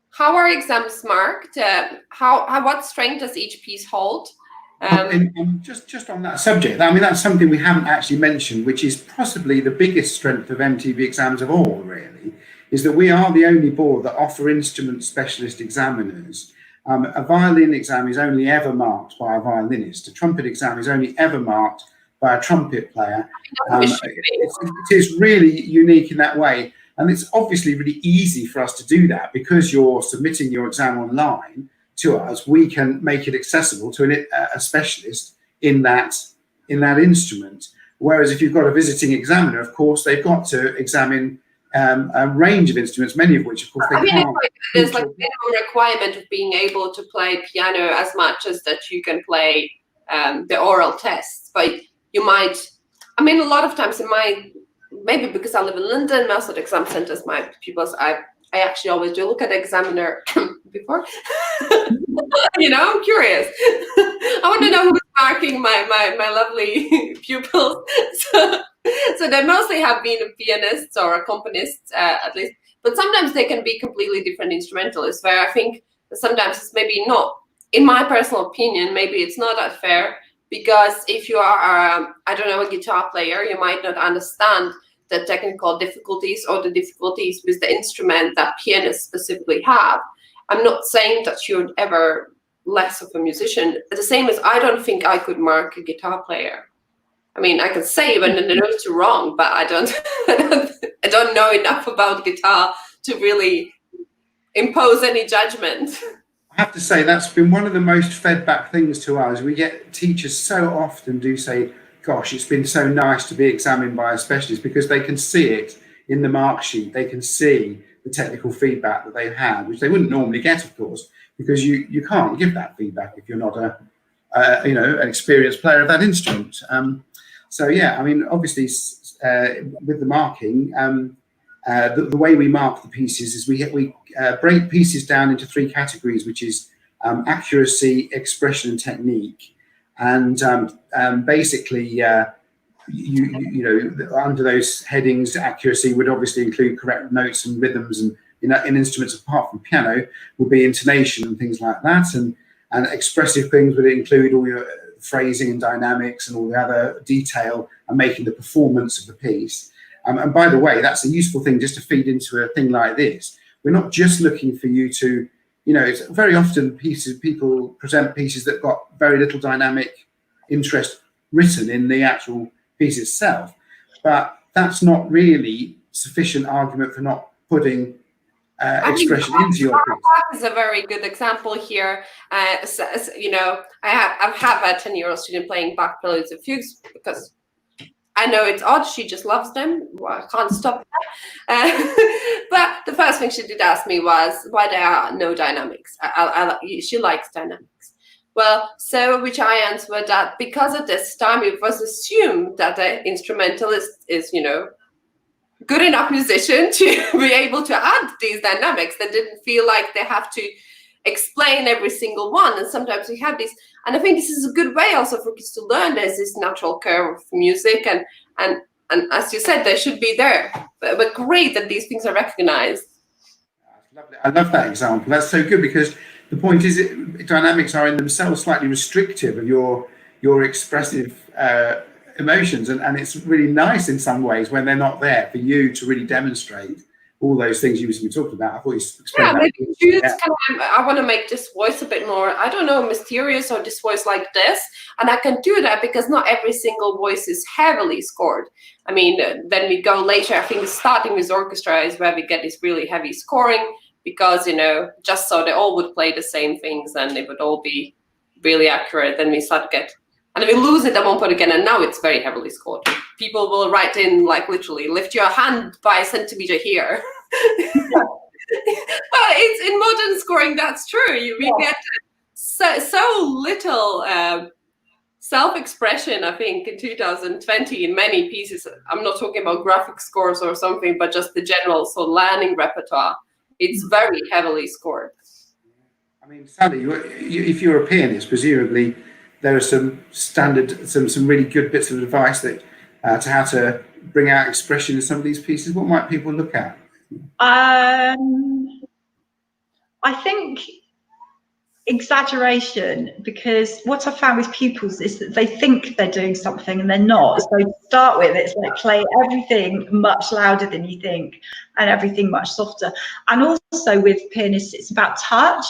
How are exams marked? What strength does each piece hold? And just on that subject, I mean, that's something we haven't actually mentioned, which is possibly the biggest strength of MTB exams of all, really, is that we are the only board that offer instrument specialist examiners. A violin exam is only ever marked by a violinist. A trumpet exam is only ever marked by a trumpet player. It is really unique in that way. And it's obviously really easy for us to do that because you're submitting your exam online to us. We can make it accessible to a specialist in that instrument. Whereas if you've got a visiting examiner, of course, they've got to examine a range of instruments, many of which, of course, they can't. There's like a minimum requirement of being able to play piano as much as that you can play the oral tests. But you might, I mean, a lot of times maybe because I live in London, most of the exam centers, my pupils, I actually always do look at the examiner before. I'm curious. I want to know who's marking my lovely pupils. So they mostly have been pianists or accompanists, at least. But sometimes they can be completely different instrumentalists, where I think sometimes it's maybe not, in my personal opinion, maybe it's not that fair. Because if you are, a guitar player, you might not understand the technical difficulties or the difficulties with the instrument that pianists specifically have. I'm not saying that you're ever less of a musician. The same as I don't think I could mark a guitar player. I mean, I can say when the notes are wrong, but I don't know enough about guitar to really impose any judgment. I have to say that's been one of the most fed back things to us. We get teachers so often do say, gosh, it's been so nice to be examined by a specialist, because they can see it in the mark sheet. They can see the technical feedback that they've had, which they wouldn't normally get, of course, because you can't give that feedback if you're not an experienced player of that instrument. So yeah, I mean, obviously with the marking, the way we mark the pieces is we break pieces down into 3 categories, which is accuracy, expression, and technique. And basically, under those headings, accuracy would obviously include correct notes and rhythms, and in instruments apart from piano would be intonation and things like that. And expressive things would include all your phrasing and dynamics and all the other detail and making the performance of the piece. And by the way, that's a useful thing just to feed into a thing like this. We're not just looking for you to, it's very often people present pieces that got very little dynamic interest written in the actual piece itself. But that's not really sufficient argument for not putting expression into your piece. That is a very good example here. I have a 10-year-old student playing Bach Preludes and Fugues because I know it's odd. She just loves them. Well, I can't stop that. But the first thing she did ask me was why there are no dynamics. She likes dynamics. Well, so which I answered that because at this time it was assumed that the instrumentalist is, good enough musician to be able to add these dynamics. They didn't feel like they have to explain every single one. And sometimes we have this, and I think this is a good way also for kids to learn. There's this natural curve of music, and as you said, they should be there. But great that these things are recognized. I love that example. That's so good, because the point is dynamics are in themselves slightly restrictive of your expressive emotions, and it's really nice in some ways when they're not there for you to really demonstrate all those things you were talking about. I thought you explained that. Maybe I want to make this voice a bit more, I don't know, mysterious, or this voice like this. And I can do that because not every single voice is heavily scored. I mean, then we go later, I think starting with orchestra is where we get this really heavy scoring, because, just so they all would play the same things and it would all be really accurate. Then we start to get, and if we lose it at one point again, and now it's very heavily scored. People will write in, like, literally, lift your hand by a centimeter here. But it's in modern scoring, that's true. We get so little self-expression, I think, in 2020 in many pieces. I'm not talking about graphic scores or something, but just the general learning repertoire. It's very heavily scored. I mean, Sally, if you're a pianist, presumably there are some standard, some really good bits of advice that to how to bring out expression in some of these pieces. What might people look at? I think exaggeration, because what I found with pupils is that they think they're doing something and they're not. So to start with, it's like play everything much louder than you think and everything much softer. And also with pianists, it's about touch.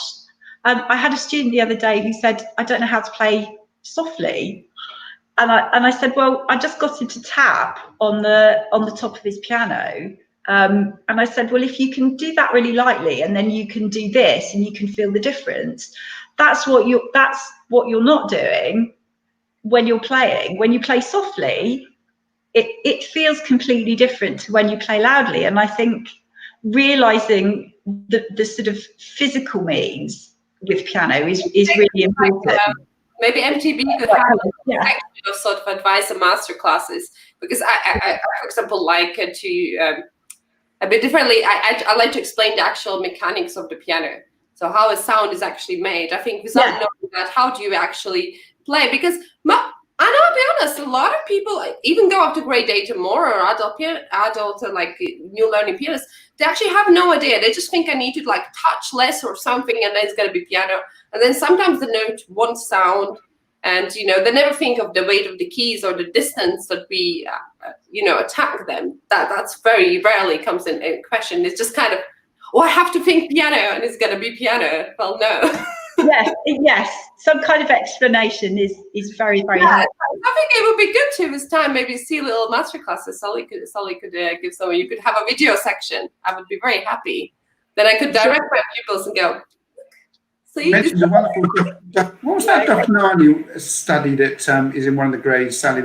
I had a student the other day who said, I don't know how to play softly. And I said, well, I just got him to tap on the top of his piano. And I said, well, if you can do that really lightly, and then you can do this, and you can feel the difference. That's what you're not doing when you're playing. When you play softly, it feels completely different to when you play loudly. And I think realizing the sort of physical means with piano is really important. Maybe MTB could have section of sort of advice and master classes, because I for example, like to a bit differently. I like to explain the actual mechanics of the piano. So how a sound is actually made. I think without knowing that, how do you actually play? Because I'll be honest, a lot of people, even go up to grade 8 or more, or adult or like new learning pianists, they actually have no idea. They just think I need to like touch less or something, and then it's going to be piano. And then sometimes the note won't sound, and they never think of the weight of the keys or the distance that we attack them. That's very rarely comes in question. It's just kind of, I have to think piano and it's going to be piano. Well, no. Yes. Some kind of explanation is very, very helpful. I think it would be good to this time maybe see little masterclasses. Sally could give some. You could have a video section. I would be very happy. Then I could direct my pupils and go. So you mentioned a wonderful. What was that Dr. Nani study that is in one of the grades, Sally?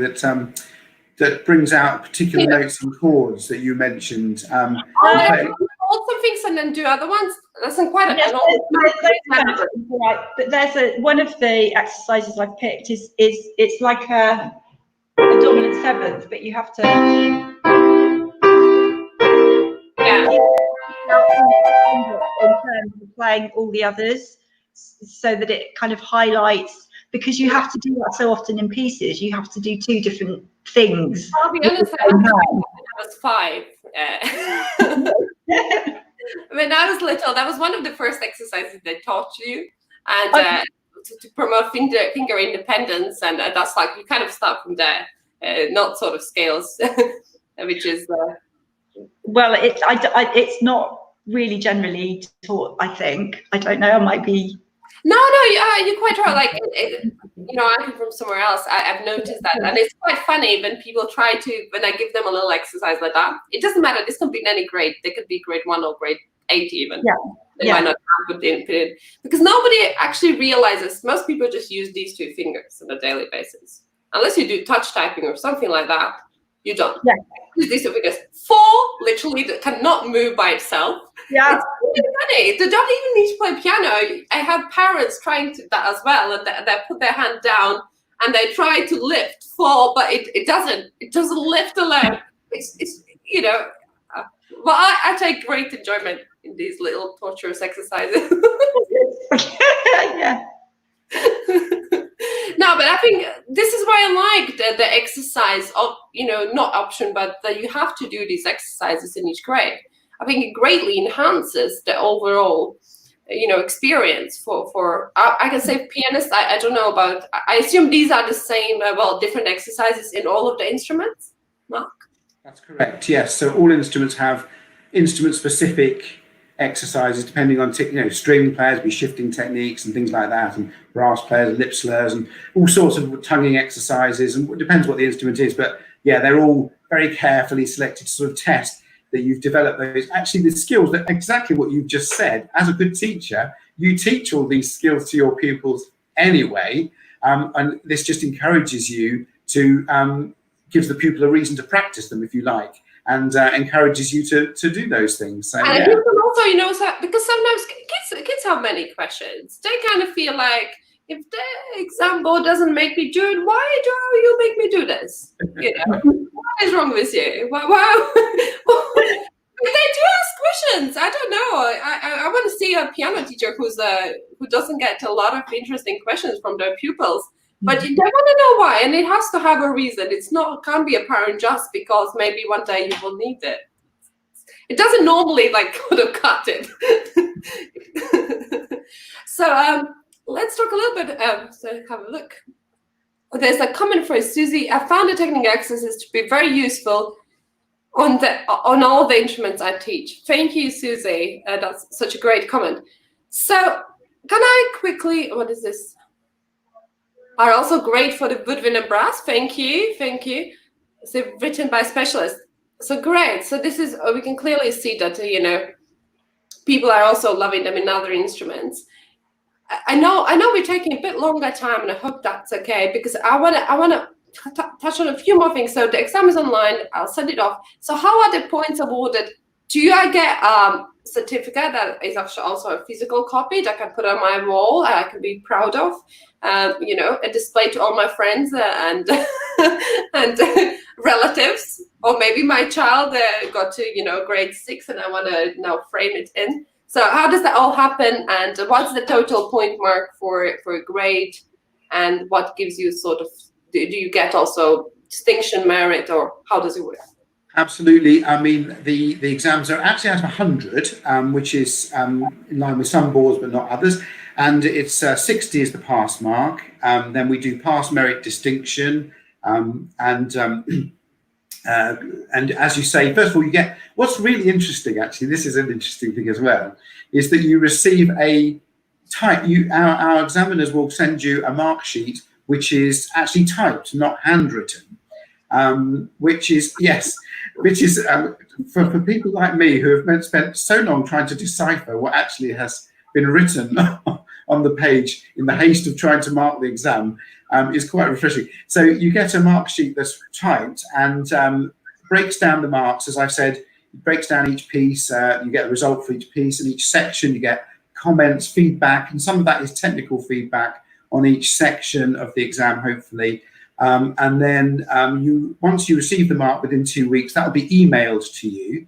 That brings out particular notes and chords that you mentioned. Hold some things and then do other ones. That's quite right. But there's one of the exercises I've picked is it's like a dominant seventh, but you have to in terms of playing all the others, so that it kind of highlights, because you have to do that so often in pieces. You have to do two different things. I'll be honest, I was 5. When I was little, that was one of the first exercises they taught you, and to promote finger independence, and that's like you kind of start from there, not sort of scales, which is well, it's not really generally taught. I think, I don't know. I might be. No, you're quite right. Like, I come from somewhere else. I've noticed that, and it's quite funny when people try to. When I give them a little exercise like that, it doesn't matter. This can be in any grade. They could be grade 1 or grade 8 even. They might not have good input, because nobody actually realizes. Most people just use these 2 fingers on a daily basis, unless you do touch typing or something like that. You don't. These 2 fingers. 4 literally that cannot move by itself. It's really funny. They don't even need to play piano. I have parents trying to that as well, and they put their hand down and they try to lift 4, but it doesn't. It doesn't lift alone. It's well, I take great enjoyment in these little torturous exercises. No, but I think this is why I like the exercise of, not option, but that you have to do these exercises in each grade. I think it greatly enhances the overall, experience for I can say pianists. I don't know about, I assume these are the same, different exercises in all of the instruments, Mark? That's correct, yes. So all instruments have instrument-specific exercises depending on string players be shifting techniques and things like that, and brass players, lip slurs, and all sorts of tonguing exercises, and it depends what the instrument is, but they're all very carefully selected to sort of test that you've developed those, actually the skills, that exactly what you've just said. As a good teacher, you teach all these skills to your pupils anyway, and this just encourages you to gives the pupil a reason to practice them, if you like, and encourages you to do those things. So, and I think also, because sometimes kids have many questions. They kind of feel like, if the exam board doesn't make me do it, why do you make me do this? You know, what is wrong with you? Why? They do ask questions. I don't know. I want to see a piano teacher who doesn't get a lot of interesting questions from their pupils. But they want to know why, and it has to have a reason. Can't be apparent just because maybe one day you will need it. It doesn't normally could have cut it. So let's talk a little bit. So have a look. There's a comment phrase, Susie. I found the technical exercises to be very useful on all the instruments I teach. Thank you, Susie. That's such a great comment. So can I quickly? What is this? Are also great for the woodwind and brass. Thank you. So written by specialists. So great. So this is, we can clearly see that, people are also loving them in other instruments. I know we're taking a bit longer time, and I hope that's okay, because I want to touch on a few more things. So the exam is online. I'll send it off. So how are the points awarded? Do I get a certificate that is actually also a physical copy that I can put on my wall and I can be proud of? A display to all my friends and and relatives, or maybe my child got to grade 6 and I want to now frame it in. So how does that all happen, and what's the total point mark for a grade, and what gives you sort of, do you get also distinction, merit, or how does it work? Absolutely. I mean, the exams are actually out of 100, which is in line with some boards but not others. And it's 60 is the pass mark. Then we do pass, merit, distinction. And as you say, first of all, you get, what's really interesting, actually, this is an interesting thing as well, is that you receive our examiners will send you a mark sheet, which is actually typed, not handwritten. Which is for people like me who have spent so long trying to decipher what actually has been written on the page in the haste of trying to mark the exam, is quite refreshing. So you get a mark sheet that's typed and breaks down the marks. As I've said, it breaks down each piece. You get a result for each piece, and each section you get comments, feedback, and some of that is technical feedback on each section of the exam, hopefully. And then once you receive the mark within 2 weeks, that will be emailed to you.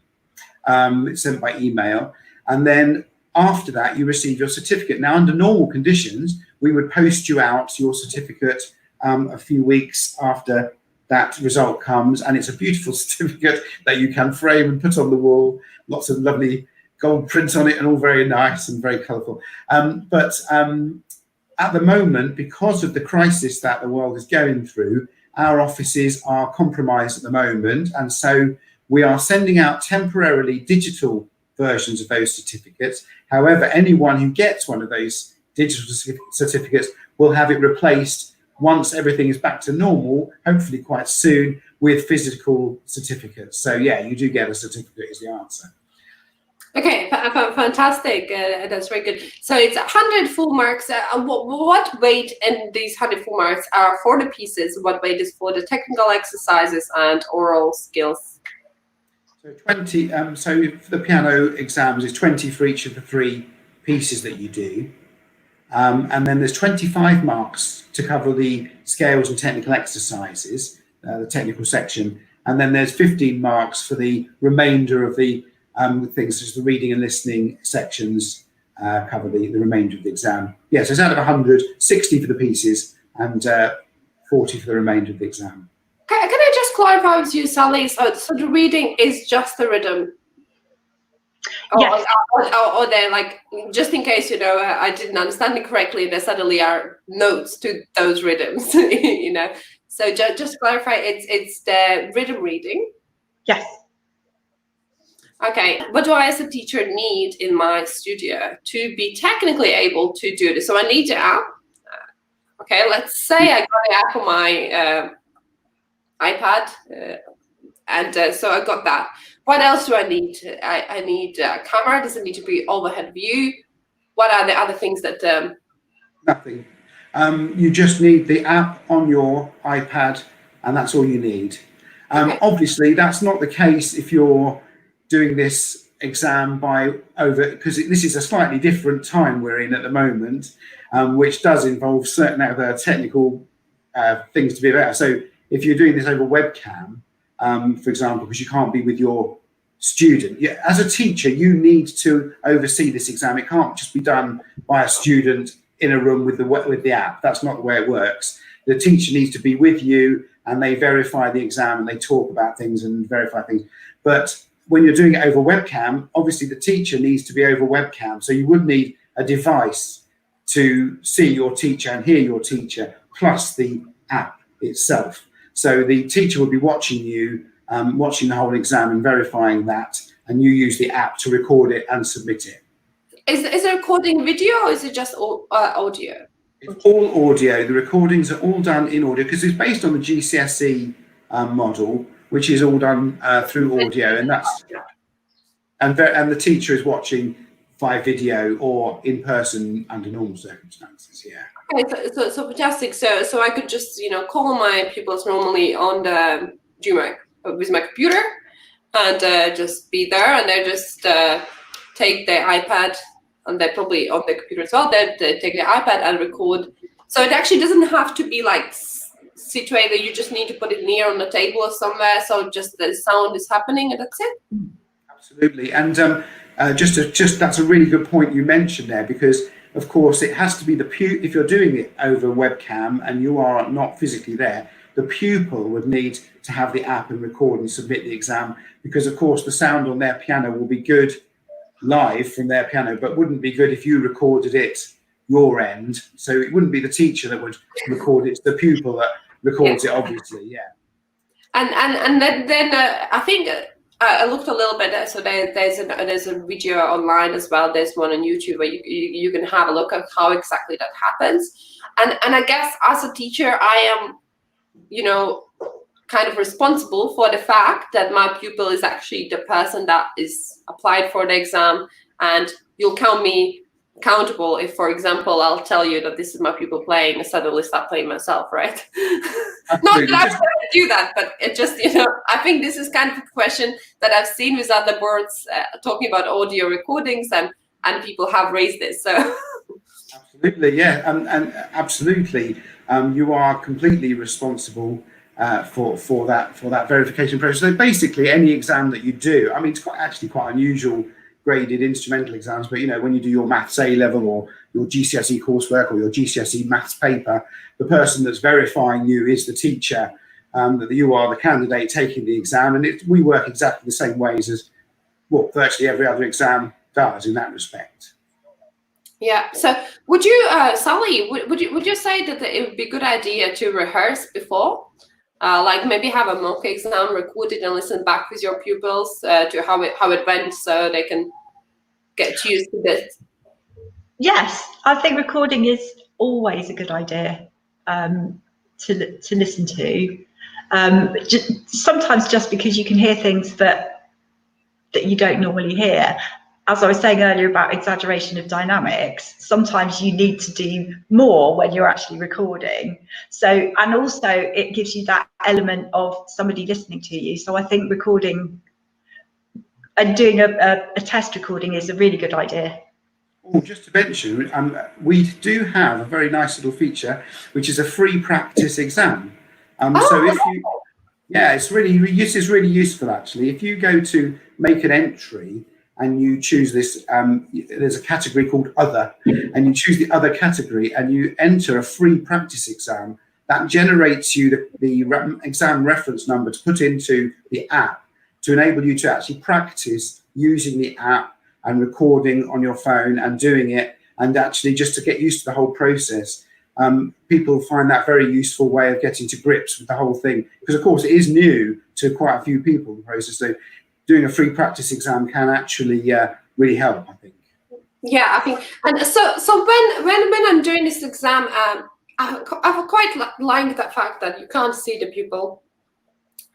It's sent by email. And then after that, you receive your certificate. Now, under normal conditions, we would post you out your certificate a few weeks after that result comes. And it's a beautiful certificate that you can frame and put on the wall. Lots of lovely gold prints on it, and all very nice and very colourful. But at the moment, because of the crisis that the world is going through, our offices are compromised at the moment. And so we are sending out temporarily digital versions of those certificates. However, anyone who gets one of those digital certificates will have it replaced once everything is back to normal, hopefully quite soon, with physical certificates. So yeah, you do get a certificate is the answer. Okay, fantastic. That's very good. So it's 100 full marks. What weight in these 100 full marks are for the pieces? What weight is for the technical exercises and oral skills? So 20. So for the piano exams, is 20 for each of the 3 pieces that you do, and then there's 25 marks to cover the scales and technical exercises, the technical section, and then there's 15 marks for the remainder of the things such as the reading and listening sections cover the remainder of the exam. Yes, so it's out of 100, 60 for the pieces and 40 for the remainder of the exam. Can I just clarify with you, Sally? So the reading is just the rhythm? Yes. Or they're like, just in case, I didn't understand it correctly, there suddenly are notes to those rhythms, So just to clarify, it's the rhythm reading? Yes. Okay, what do I as a teacher need in my studio to be technically able to do this? So I need the app. Okay, let's say I got the app on my iPad, and so I got that. What else do I need? I need a camera. Does it need to be overhead view? What are the other things that? Nothing. You just need the app on your iPad, and that's all you need. Okay. Obviously, that's not the case if you're doing this exam by over, because this is a slightly different time we're in at the moment, which does involve certain other technical things to be aware of. So if you're doing this over webcam, for example, because you can't be with your student, as a teacher, you need to oversee this exam. It can't just be done by a student in a room with the app. That's not the way it works. The teacher needs to be with you, and they verify the exam, and they talk about things and verify things. But when you're doing it over webcam, obviously the teacher needs to be over webcam. So you would need a device to see your teacher and hear your teacher, plus the app itself. So the teacher would be watching you, watching the whole exam and verifying that, and you use the app to record it and submit it. Is it recording video, or is it just audio? It's all audio. The recordings are all done in audio because it's based on the GCSE model, which is all done through audio, and that's and the teacher is watching via video or in person under normal circumstances. Yeah. Okay, so fantastic. So I could just call my pupils normally on with my computer, and just be there, and they just take their iPad, and they're probably on the computer as well. They take their iPad and record. So it actually doesn't have to be like situated. You just need to put it near on the table or somewhere, so just the sound is happening, and that's it. Absolutely, and just that's a really good point you mentioned there, because of course it has to be if you're doing it over webcam and you are not physically there, the pupil would need to have the app and record and submit the exam, because of course the sound on their piano will be good live from their piano, but wouldn't be good if you recorded it your end. So it wouldn't be the teacher that would record it, it's the pupil that records it, obviously. Yeah. And then I think I looked a little bit. So there's a video online as well. There's one on YouTube where you can have a look at how exactly that happens. And I guess as a teacher, I am kind of responsible for the fact that my pupil is actually the person that is applied for the exam, and you'll count me accountable if, for example, I'll tell you that this is my pupil playing and suddenly start playing myself, right? Not that I would do that, but it just, I think this is kind of a question that I've seen with other boards talking about audio recordings, and people have raised this. So absolutely, yeah, and absolutely, you are completely responsible for that verification process. So basically, any exam that you do, I mean, it's actually quite unusual graded instrumental exams, but when you do your maths A level or your GCSE coursework or your GCSE maths paper, the person that's verifying you is the teacher, that you are the candidate taking the exam, and we work exactly the same ways as what virtually every other exam does in that respect. Yeah. So would you, Sally, would you say that it would be a good idea to rehearse before? Like maybe have a mock exam recorded and listen back with your pupils to how it went, so they can get used to this. Yes, I think recording is always a good idea to listen to. Sometimes just because you can hear things that you don't normally hear. As I was saying earlier about exaggeration of dynamics, sometimes you need to do more when you're actually recording. So, and also it gives you that element of somebody listening to you. So I think recording and doing a test recording is a really good idea. Oh, just to mention, we do have a very nice little feature, which is a free practice exam. So if you, it's really useful actually. If you go to make an entry, and you choose this, there's a category called Other, and you choose the Other category, and you enter a free practice exam. That generates you the exam reference number to put into the app to enable you to actually practice using the app and recording on your phone and doing it, and actually just to get used to the whole process. People find that very useful way of getting to grips with the whole thing, because of course it is new to quite a few people, the process. So doing a free practice exam can actually really help, I think. Yeah, I think, and so when I'm doing this exam, I quite like the fact that you can't see the pupil,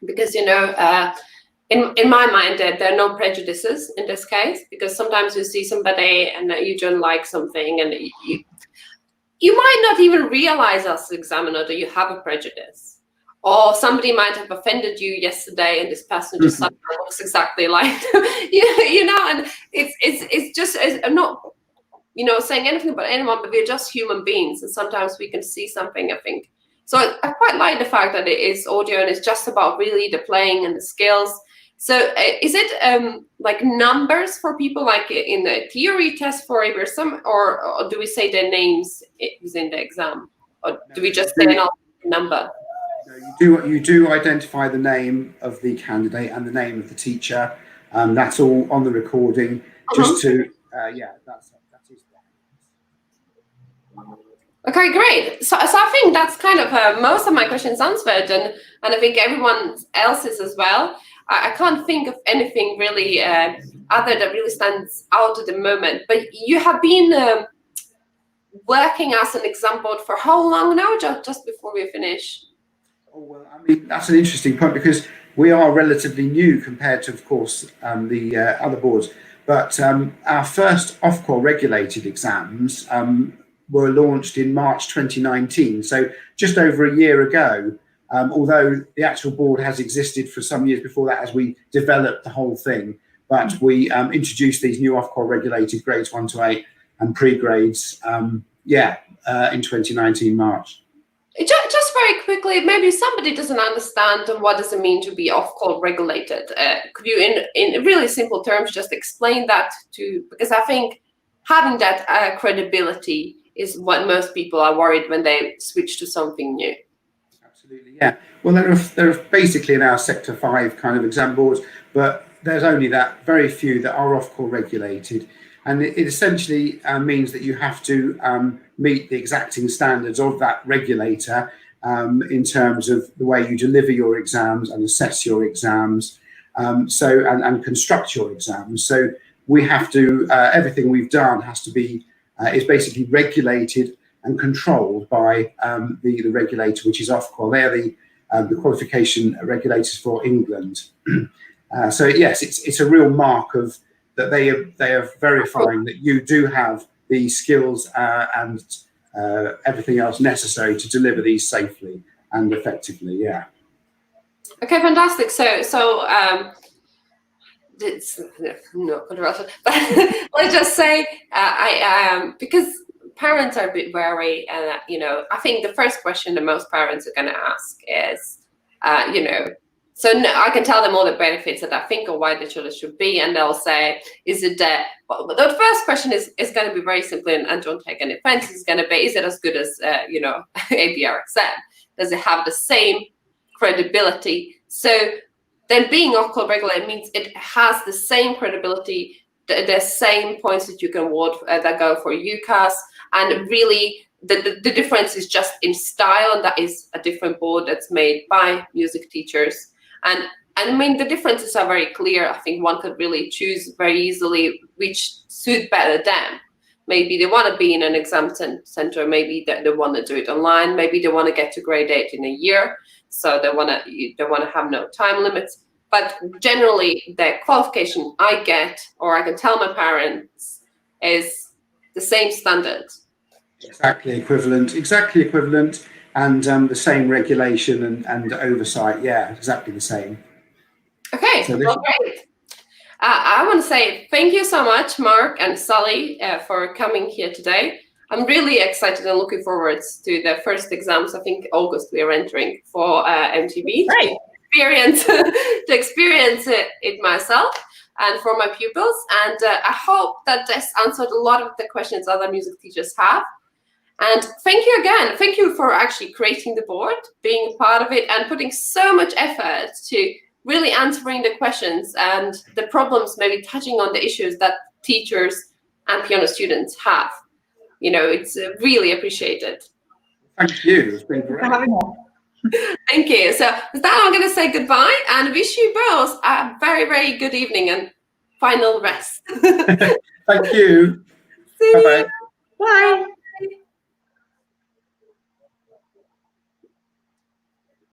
because in my mind there are no prejudices in this case, because sometimes you see somebody and you don't like something, and you might not even realize as an examiner that you have a prejudice. or somebody might have offended you yesterday, and this person just looks exactly like and it's just, I'm not saying anything about anyone, but we're just human beings, and sometimes we can see something, I think. So I quite like the fact that it is audio and it's just about really the playing and the skills. So is it like numbers for people, like in the theory test for some, or do we say their names within the exam, or do we just say a number? No, you do identify the name of the candidate and the name of the teacher. That's all on the recording. Just to that is. Okay, great. So I think that's kind of most of my questions answered, and I think everyone else's as well. I can't think of anything really other that really stands out at the moment. But you have been working as an exam board for how long now? Just before we finish. Oh, well, I mean, that's an interesting point, because we are relatively new compared to, of course, the other boards. But our first Ofqual regulated exams were launched in March 2019, so just over a year ago, although the actual board has existed for some years before that as we developed the whole thing. But we introduced these new Ofqual regulated grades 1 to 8 and pre-grades, in 2019 March. Just very quickly, maybe somebody doesn't understand what does it mean to be Ofqual regulated. Could you, in really simple terms, just explain that because I think having that credibility is what most people are worried when they switch to something new. Absolutely, yeah. Well, there are basically in our Sector 5 kind of exam boards, but there's only that very few that are Ofqual regulated. And it essentially means that you have to meet the exacting standards of that regulator in terms of the way you deliver your exams and assess your exams, and construct your exams. So we have to, everything we've done has to be, is basically regulated and controlled by the regulator, which is Ofqual. They're the qualification regulators for England. So yes, it's a real mark of that they are verifying that you do have the skills and everything else necessary to deliver these safely and effectively. Yeah. Okay, fantastic. So it's not controversial, but let's just say because parents are a bit wary, and I think the first question that most parents are going to ask is, so I can tell them all the benefits that I think of why the children should be, and they'll say, is it well, the first question is going to be very simple, and don't take any offense. It's going to be, is it as good as APR exam? Does it have the same credibility? So then being Ofqual regulated means it has the same credibility, the same points that you can award that go for UCAS, and really the difference is just in style, and that is a different board that's made by music teachers. And I mean, the differences are very clear. I think one could really choose very easily which suit better them. Maybe they want to be in an exam center, maybe they want to do it online, maybe they want to get to grade 8 in a year, so they want to have no time limits. But generally, the qualification I get, or I can tell my parents, is the same standard. Exactly equivalent, and the same regulation and oversight. Yeah, exactly the same. Okay, so well, great. I want to say thank you so much, Mark and Sally, for coming here today. I'm really excited and looking forward to the first exams. I think August we are entering for MTB. Right. To experience it myself and for my pupils. And I hope that this answered a lot of the questions other music teachers have. And thank you again. Thank you for actually creating the board, being a part of it, and putting so much effort to really answering the questions and the problems, maybe touching on the issues that teachers and piano students have. It's really appreciated. Thank you. It's been great. For having us. Thank you. So with that, I'm going to say goodbye and wish you both a very, very good evening and final rest. Thank you. See Bye-bye. you. Bye.